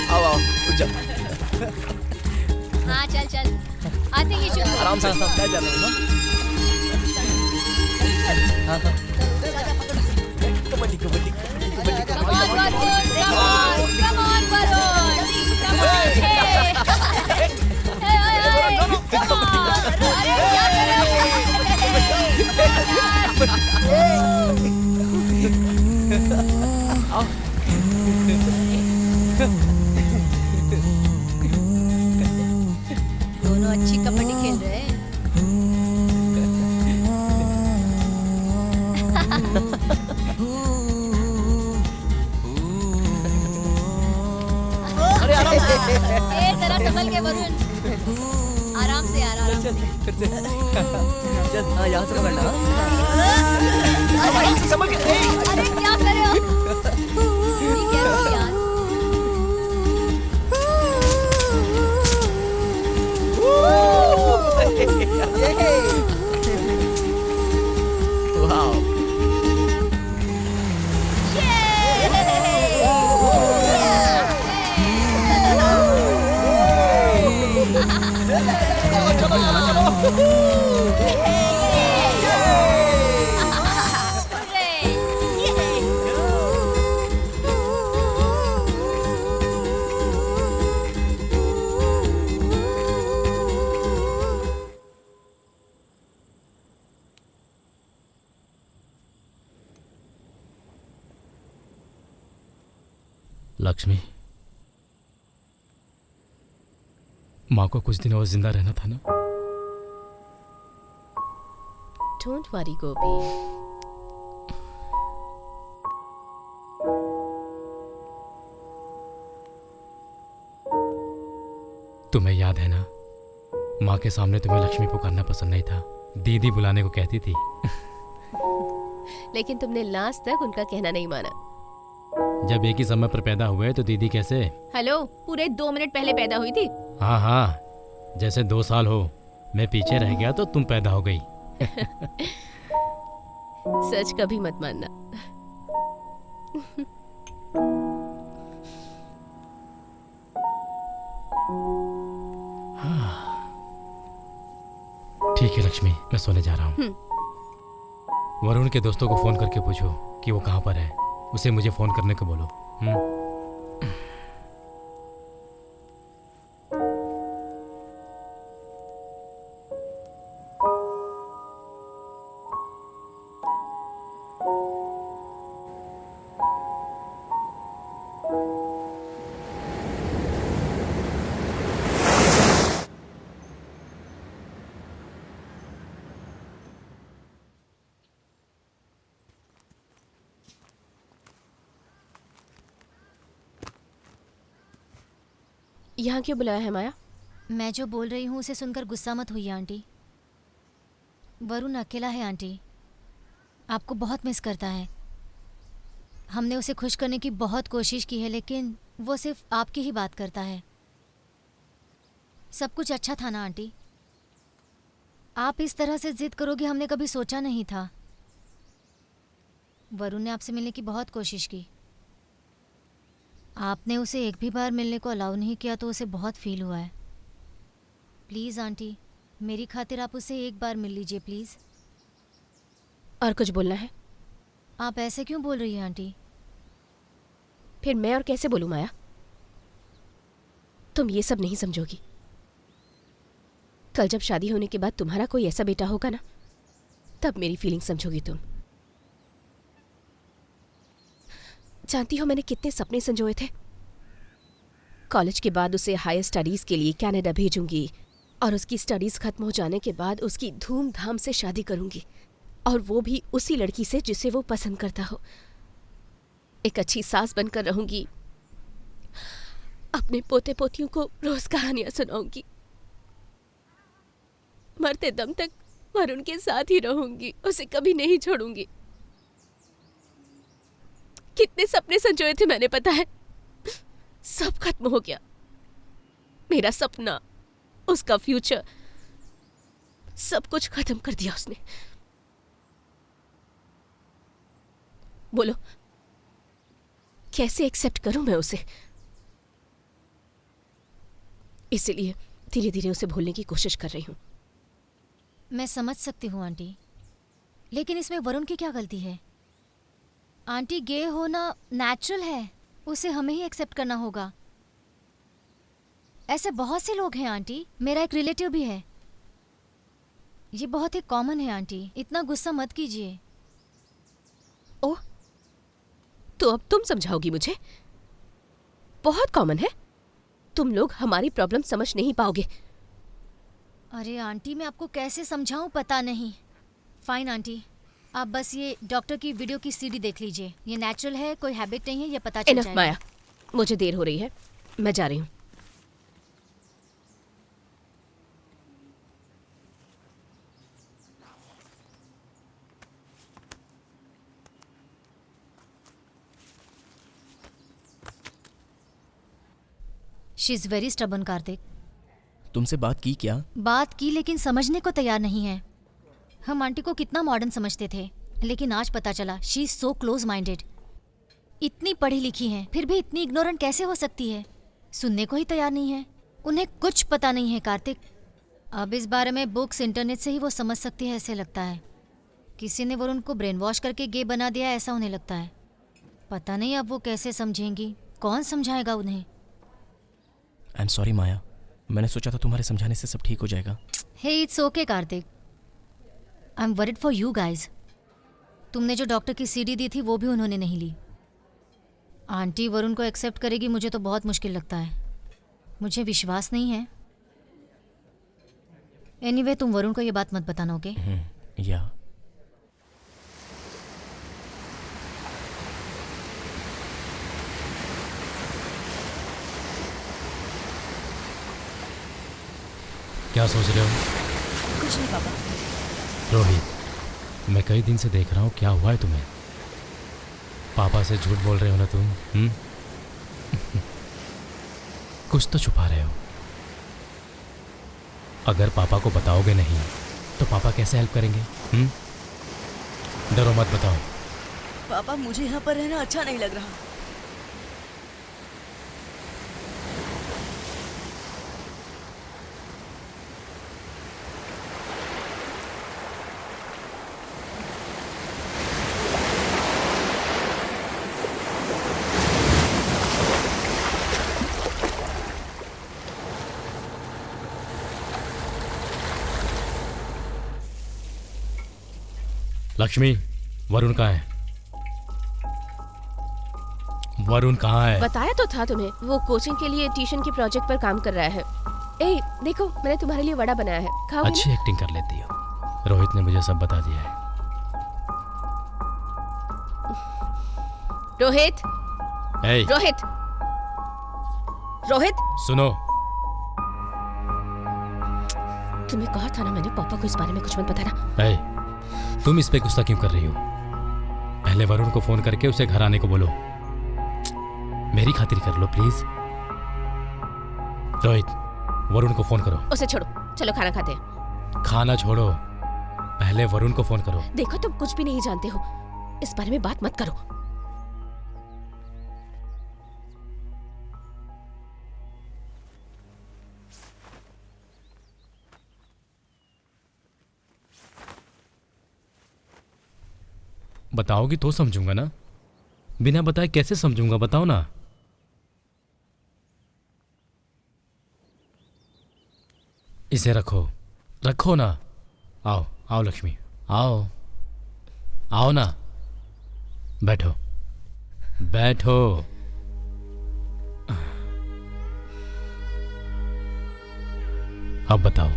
आओ आओ उठ जा। हाँ चल चल, आई थिंक यू शुड आराम से मैं जा रहा हूँ ना। हाँ हाँ kabaddi kabaddi kabaddi Come on, Varun! Come on! Come on, Varun! Come on! Hey! Hey, hey, hey! Come on! अरे क्या कर रहे हो? दोनों अच्छी कबड्डी खेल रहे हैं। अरे आराम से। ए जरा संभल के वरुण, आराम से यार, आराम से। फिर से चल। हाँ यहाँ से पकड़ना। आराम से संभल के। अरे क्या कर रहे हो? ठीक है यार। वाओ। लक्ष्मी, माँ को कुछ दिन और जिंदा रहना था ना। डोंट वरी गोपी, तुम्हें याद है ना, माँ के सामने तुम्हें लक्ष्मी पुकारना पसंद नहीं था, दीदी बुलाने को कहती थी। लेकिन तुमने लास्ट तक उनका कहना नहीं माना। जब एक ही समय पर पैदा हुए तो दीदी कैसे? हेलो, पूरे 2 मिनट पहले पैदा हुई थी। हाँ हाँ, जैसे 2 साल हो, मैं पीछे रह गया तो तुम पैदा हो गई। सच कभी मत मानना। ठीक है लक्ष्मी, मैं सोने जा रहा हूँ। वरुण के दोस्तों को फोन करके पूछो कि वो कहाँ पर है, उसे मुझे फोन करने को बोलो। यहाँ क्यों बुलाया है माया? मैं जो बोल रही हूँ उसे सुनकर गुस्सा मत हुई आंटी। वरुण अकेला है आंटी, आपको बहुत मिस करता है। हमने उसे खुश करने की बहुत कोशिश की है, लेकिन वो सिर्फ आपकी ही बात करता है। सब कुछ अच्छा था ना आंटी? आप इस तरह से जिद करोगे हमने कभी सोचा नहीं था। वरुण ने आपसे मिलने की बहुत कोशिश की, आपने उसे एक भी बार मिलने को अलाउ नहीं किया, तो उसे बहुत फील हुआ है। प्लीज़ आंटी, मेरी खातिर आप उसे एक बार मिल लीजिए प्लीज़। और कुछ बोलना है? आप ऐसे क्यों बोल रही हैं आंटी? फिर मैं और कैसे बोलूं माया? तुम ये सब नहीं समझोगी। कल जब शादी होने के बाद तुम्हारा कोई ऐसा बेटा होगा ना, तब मेरी फीलिंग समझोगी तुम। जानती हो मैंने कितने सपने संजोए थे। कॉलेज के बाद उसे हायर स्टडीज के लिए कनाडा भेजूंगी और उसकी स्टडीज खत्म हो जाने के बाद उसकी धूमधाम से शादी करूंगी, और वो भी उसी लड़की से जिसे वो पसंद करता हो। एक अच्छी सास बनकर रहूंगी, अपने पोते पोतियों को रोज कहानियां सुनाऊंगी, मरते दम तक वरुण के साथ ही रहूंगी, उसे कभी नहीं छोड़ूंगी। कितने सपने संजोए थे मैंने, पता है? सब खत्म हो गया। मेरा सपना, उसका फ्यूचर, सब कुछ खत्म कर दिया उसने। बोलो, कैसे एक्सेप्ट करूं मैं उसे? इसीलिए धीरे धीरे उसे भूलने की कोशिश कर रही हूं। मैं समझ सकती हूँ आंटी, लेकिन इसमें वरुण की क्या गलती है? आंटी, गे होना नेचुरल है, उसे हमें ही एक्सेप्ट करना होगा। ऐसे बहुत से लोग हैं आंटी, मेरा एक रिलेटिव भी है। ये बहुत ही कॉमन है आंटी, इतना गुस्सा मत कीजिए। ओह, तो अब तुम समझाओगी मुझे? बहुत कॉमन है, तुम लोग हमारी प्रॉब्लम समझ नहीं पाओगे। अरे आंटी, मैं आपको कैसे समझाऊं पता नहीं। फाइन आंटी, आप बस ये डॉक्टर की वीडियो की सीडी देख लीजिए। ये नेचुरल है, कोई हैबिट नहीं है, ये पता चल इनफ जाएगा। माया, मुझे देर हो रही है, मैं जा रही हूँ। She is very stubborn Kartik. तुमसे बात की क्या? बात की, लेकिन समझने को तैयार नहीं है। हम आंटी को कितना मॉडर्न समझते थे, लेकिन आज पता चला she is so close minded. इतनी पढ़ी लिखी हैं, फिर भी इतनी इग्नोरेंट कैसे हो सकती है? सुनने को ही तैयार नहीं है। उन्हें कुछ पता नहीं है कार्तिक। अब इस बारे में बुक्स, इंटरनेट से ही वो समझ सकती है ऐसे लगता है। किसी ने वरुण को ब्रेन वॉश करके गे बना दिया ऐसा उन्हें लगता है। पता नहीं अब वो कैसे समझेंगी, कौन समझाएगा उन्हें? आई एम सॉरी माया, मैंने सोचा था तुम्हारे समझाने से सब ठीक हो जाएगा। Hey, it's okay Kartik, I am worried for you guys. तुमने जो डॉक्टर की सीडी दी थी वो भी उन्होंने नहीं ली। आंटी वरुण को एक्सेप्ट करेगी मुझे तो बहुत मुश्किल लगता है। मुझे विश्वास नहीं है। एनीवे, तुम वरुण को ये बात मत बताना, ओके? या क्या सोच रहे हो? कुछ नहीं पापा। रोहित, मैं कई दिन से देख रहा हूँ, क्या हुआ है तुम्हें? पापा से झूठ बोल रहे हो ना तुम? कुछ तो छुपा रहे हो। अगर पापा को बताओगे नहीं तो पापा कैसे हेल्प करेंगे? डरो मत, बताओ। पापा, मुझे यहाँ पर रहना अच्छा नहीं लग रहा। लक्ष्मी, वरुण कहाँ है? वरुण कहाँ है? बताया तो था तुम्हें, वो कोचिंग के लिए ट्यूशन के प्रोजेक्ट पर काम कर रहा है। ए, देखो, मैंने तुम्हारे लिए वड़ा बनाया है, खाओगे? अच्छी एक्टिंग कर लेती हो। रोहित ने मुझे सब बता दिया है। रोहित, ए, रोहित, रोहित, सुनो। तुम्हें कहा था ना मैंने, पापा को इस बारे में कुछ मत बताना। ए, तुम इस पे गुस्सा क्यों कर रही हो? पहले वरुण को फोन करके उसे घर आने को बोलो। मेरी खातिर कर लो प्लीज। रोहित, वरुण को फोन करो। उसे छोड़ो, चलो खाना खाते हैं। खाना छोड़ो, पहले वरुण को फोन करो। देखो, तुम कुछ भी नहीं जानते हो, इस बारे में बात मत करो। बताओगी तो समझूंगा ना, बिना बताए कैसे समझूंगा, बताओ ना। इसे रखो, रखो ना। आओ आओ लक्ष्मी, आओ आओ ना, बैठो बैठो। अब बताओ,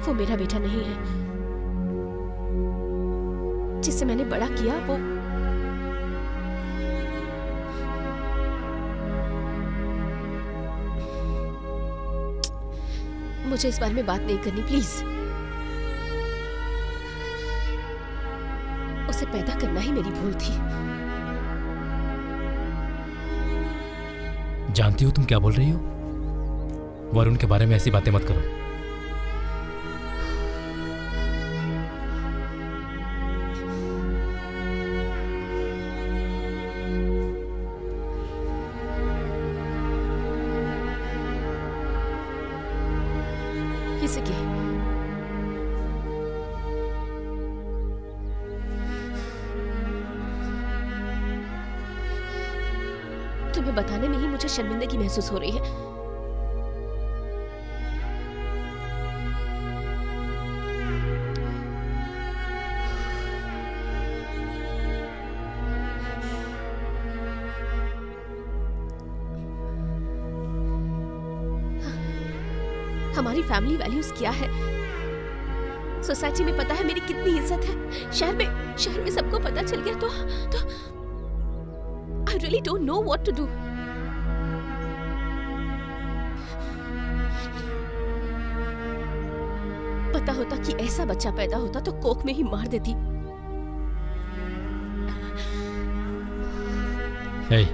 वो मेरा बेटा नहीं है। जिससे मैंने बड़ा किया वो मुझे इस बारे में बात नहीं करनी, प्लीज। उसे पैदा करना ही मेरी भूल थी। जानती हो तुम क्या बोल रही हो? वरुण के बारे में ऐसी बातें मत करो। He's a gay. तुम्हें बताने में ही मुझे शर्मिंदगी महसूस हो रही है। हमारी फैमिली वैल्यूज क्या है? सोसाइटी में पता है मेरी कितनी इज्जत है। शहर में सबको पता चल गया तो I really don't know what to do. पता होता कि ऐसा बच्चा पैदा होता तो कोख में ही मार देती। hey,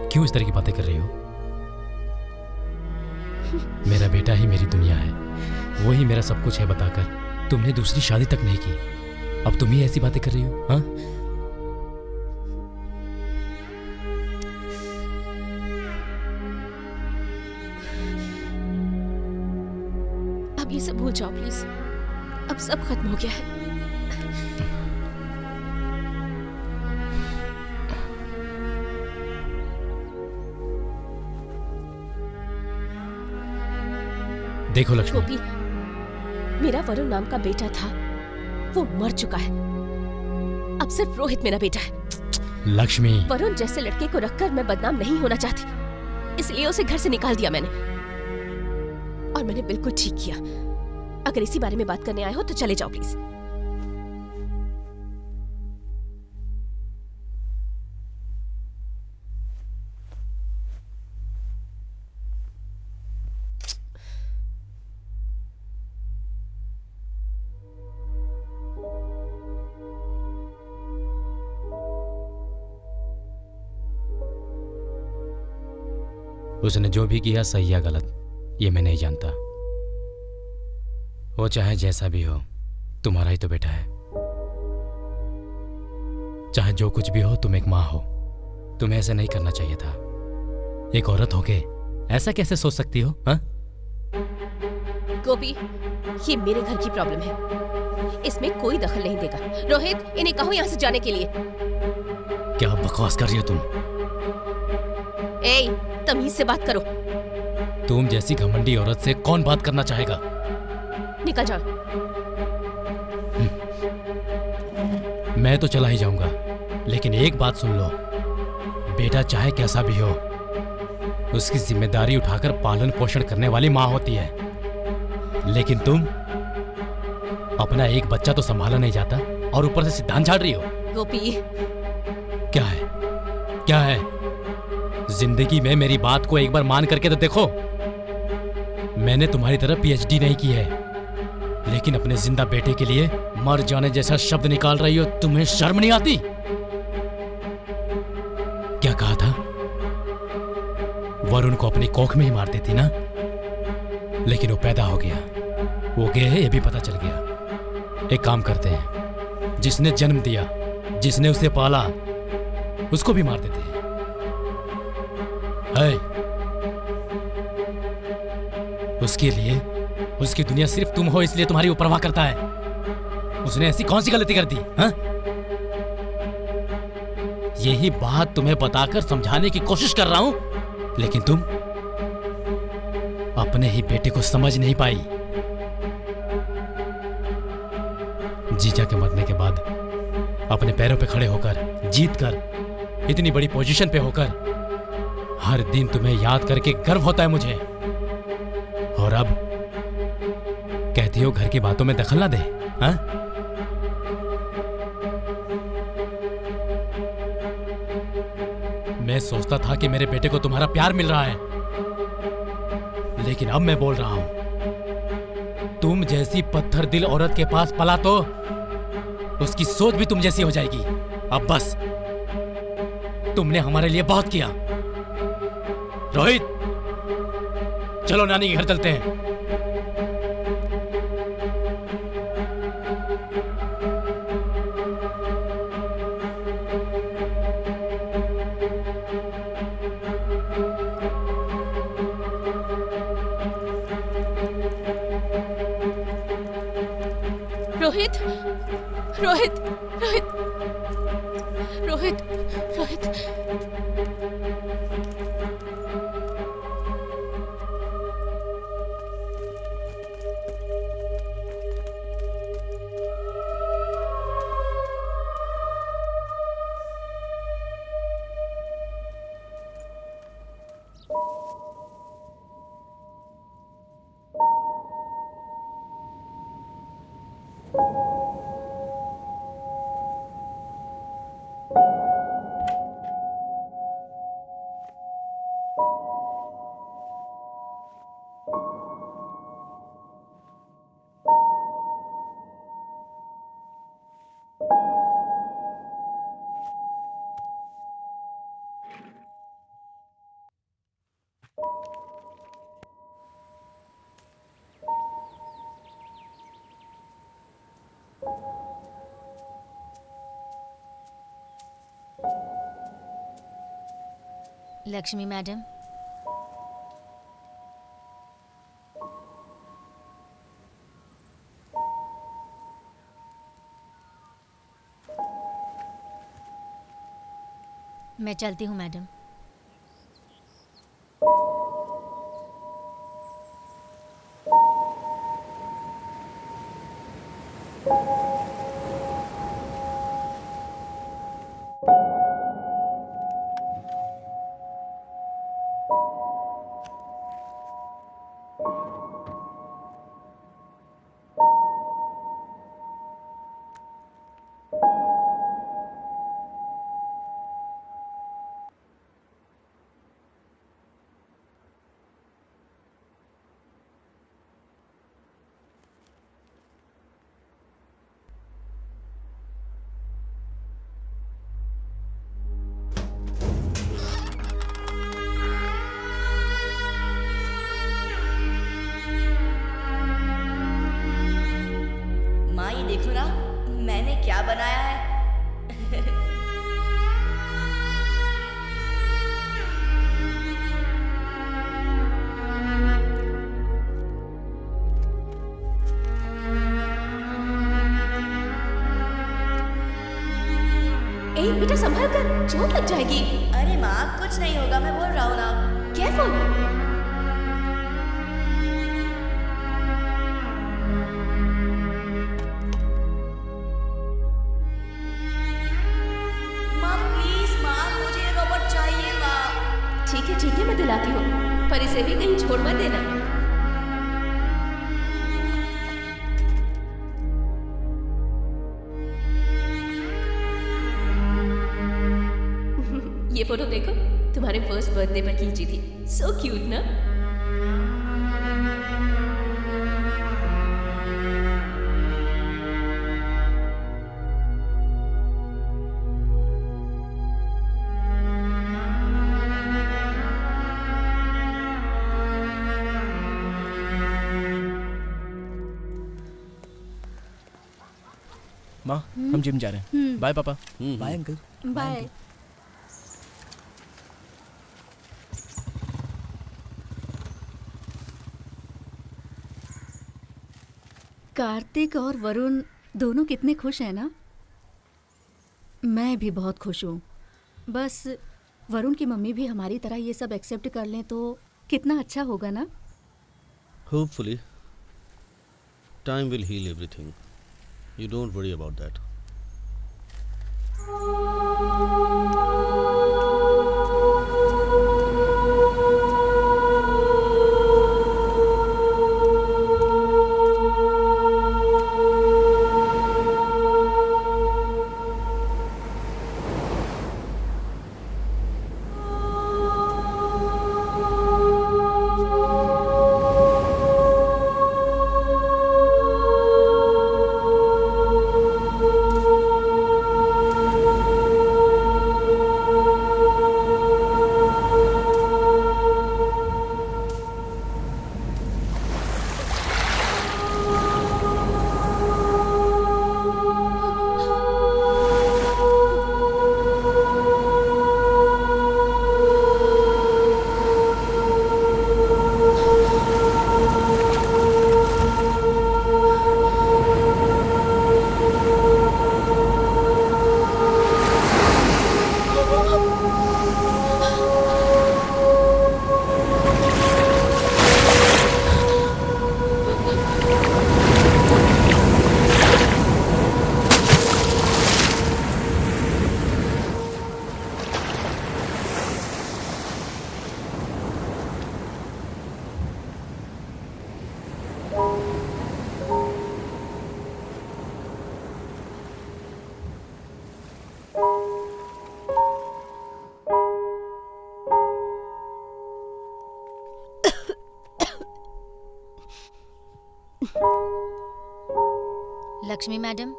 क्यों इस तरह की बातें कर रही हो? मेरा बेटा ही मेरी दुनिया है, वो ही मेरा सब कुछ है बताकर तुमने दूसरी शादी तक नहीं की। अब तुम ही ऐसी बातें कर रही हो? हाँ? अब ये सब भूल जाओ प्लीज। अब सब खत्म हो गया है। देखो लक्ष्मी, गोपी, मेरा वरुण नाम का बेटा था, वो मर चुका है। अब सिर्फ रोहित मेरा बेटा है। लक्ष्मी, वरुण जैसे लड़के को रखकर मैं बदनाम नहीं होना चाहती, इसलिए उसे घर से निकाल दिया मैंने। और मैंने बिल्कुल ठीक किया। अगर इसी बारे में बात करने आए हो तो चले जाओ प्लीज। उसने जो भी किया सही या गलत ये मैं नहीं जानता। वो चाहे जैसा भी हो, तुम्हारा ही तो बेटा है। चाहे जो कुछ भी हो, तुम एक माँ हो, तुम्हें ऐसा नहीं करना चाहिए था। एक औरत होके ऐसा कैसे सोच सकती हो? हाँ? गोपी, ये मेरे घर की प्रॉब्लम है, इसमें कोई दखल नहीं देगा। रोहित, इन्हें कहो यहाँ से जाने के लिए। क्या बकवास कर रही हो तुम? ए, तमीज से बात करो। तुम जैसी घमंडी औरत से कौन बात करना चाहेगा? निकल जाओ। मैं तो चला ही जाऊंगा, लेकिन एक बात सुन लो, बेटा चाहे कैसा भी हो, उसकी जिम्मेदारी उठाकर पालन पोषण करने वाली माँ होती है। लेकिन तुम अपना एक बच्चा तो संभाला नहीं जाता और ऊपर से सिद्धांत झाड़ रही हो। गोपी, क्या है? क्या है? जिंदगी में मेरी बात को एक बार मान करके तो देखो। मैंने तुम्हारी तरह पीएचडी नहीं की है, लेकिन अपने जिंदा बेटे के लिए मर जाने जैसा शब्द निकाल रही हो। तुम्हें शर्म नहीं आती? क्या कहा था? वरुण को अपनी कोख में ही मार देती ना, लेकिन वो पैदा हो गया, वो गे है ये भी पता चल गया। एक काम करते हैं, जिसने जन्म दिया, जिसने उसे पाला, उसको भी मार देते हैं। उसके लिए, उसकी दुनिया सिर्फ तुम हो, इसलिए तुम्हारी वो परवाह करता है। उसने ऐसी कौन सी गलती कर दी? हाँ? यही बात तुम्हें बताकर समझाने की कोशिश कर रहा हूं, लेकिन तुम अपने ही बेटे को समझ नहीं पाई। जीजा के मरने के बाद अपने पैरों पे खड़े होकर, जीत कर, इतनी बड़ी पोजीशन पे होकर, हर दिन तुम्हें याद करके गर्व होता है मुझे। और अब कहती हो घर की बातों में दखल ना दे। हाँ? मैं सोचता था कि मेरे बेटे को तुम्हारा प्यार मिल रहा है, लेकिन अब मैं बोल रहा हूं, तुम जैसी पत्थर दिल औरत के पास पला तो उसकी सोच भी तुम जैसी हो जाएगी। अब बस, तुमने हमारे लिए बहुत किया। रोहित, चलो नानी के घर चलते हैं। रोहित, रोहित, रोहित, रोहित, रोहित। लक्ष्मी मैडम, मैं चलती हूँ मैडम। माँ, ये देखो ना, मैंने क्या बनाया है। ए बेटा, संभाल कर, चोट लग जाएगी। अरे माँ, कुछ नहीं होगा, मैं बोल रहा हूँ ना। केयरफुल। ठीक है, मैं दिलाती हूँ, पर इसे भी कहीं छोड़ मत देना। ये फोटो देखो, तुम्हारे फर्स्ट बर्थडे पर खींची थी। सो क्यूट ना? माँ, हम जिम जा रहे हैं। बाय पापा। Bye uncle. बाय। कार्तिक और वरुण दोनों कितने खुश हैं ना? मैं भी बहुत खुश हूँ। बस वरुण की मम्मी भी हमारी तरह ये सब एक्सेप्ट कर लें तो कितना अच्छा होगा ना? Hopefully, time will heal everything. You don't worry about that. Lakshmi madam,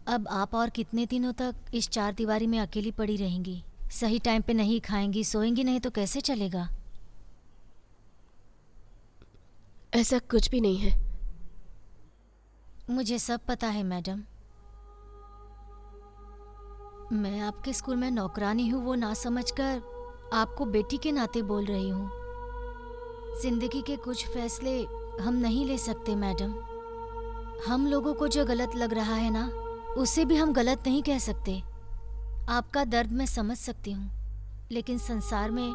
अब आप और कितने दिनों तक इस चार दीवारी में अकेली पड़ी रहेंगी? सही टाइम पे नहीं खाएंगी, सोएंगी नहीं तो कैसे चलेगा? ऐसा कुछ भी नहीं है। मुझे सब पता है मैडम। मैं आपके स्कूल में नौकरानी हूँ, वो ना समझकर आपको बेटी के नाते बोल रही हूँ। जिंदगी के कुछ फैसले हम नहीं ले सकते मैडम। हम लोगों को जो गलत लग रहा है ना, उसे भी हम गलत नहीं कह सकते। आपका दर्द मैं समझ सकती हूँ, लेकिन संसार में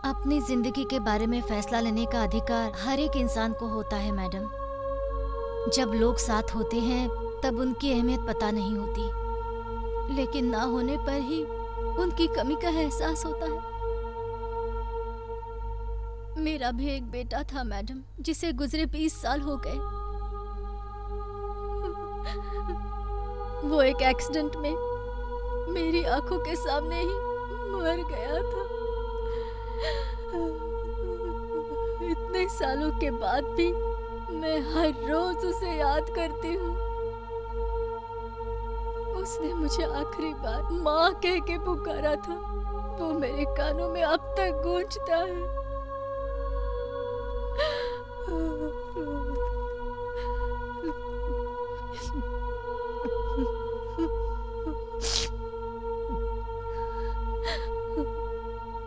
अपनी जिंदगी के बारे में फैसला लेने का अधिकार हर एक इंसान को होता है मैडम। जब लोग साथ होते हैं तब उनकी अहमियत पता नहीं होती, लेकिन ना होने पर ही उनकी कमी का एहसास होता है। मेरा भी एक बेटा था मैडम, जिसे गुजरे 20 साल हो गए। वो एक एक्सीडेंट में मेरी आंखों के सामने ही मर गया था। इतने सालों के बाद भी मैं हर रोज उसे याद करती हूँ। उसने मुझे आखिरी बार माँ कह के पुकारा था, वो मेरे कानों में अब तक गूंजता है।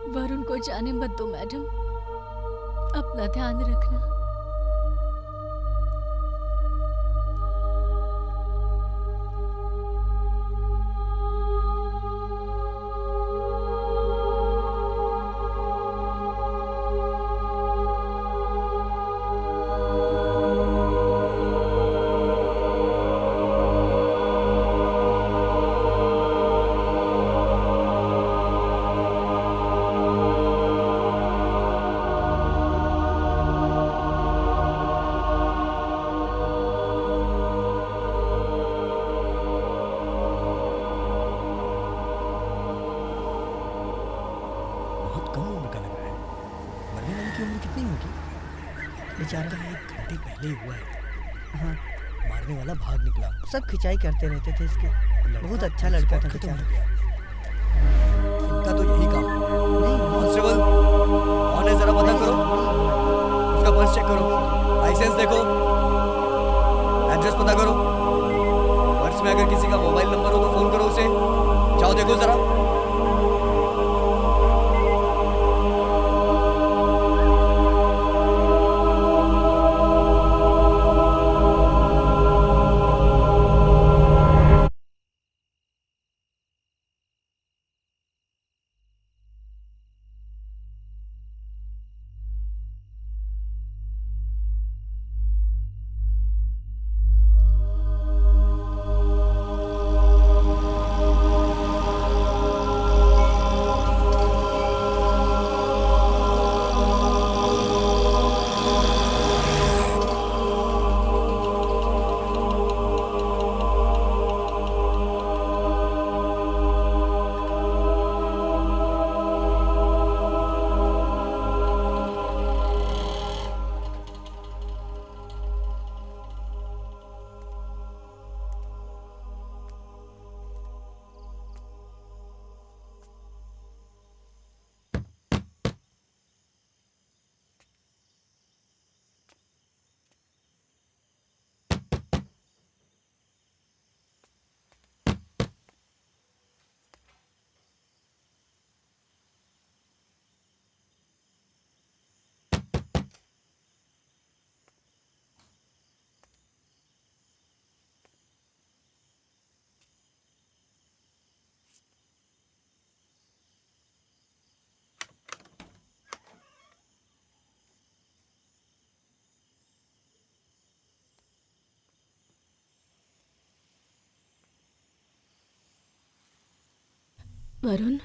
वरुण को जाने मत दो मैडम, अपना ध्यान रखना। बेचारा 1 घंटे पहले ही हुआ है। हाँ, मारने वाला भाग निकला। सब खिंचाई करते रहते थे इसके। बहुत अच्छा लड़का था बेचारा। इनका तो यही काम है। कांस्टेबल, कौन है जरा पता करो। उसका पर्स चेक करो, लाइसेंस देखो, एड्रेस पता करो। पर्स में अगर किसी का मोबाइल नंबर हो तो फोन करो उसे। जाओ देखो जरा। वरुण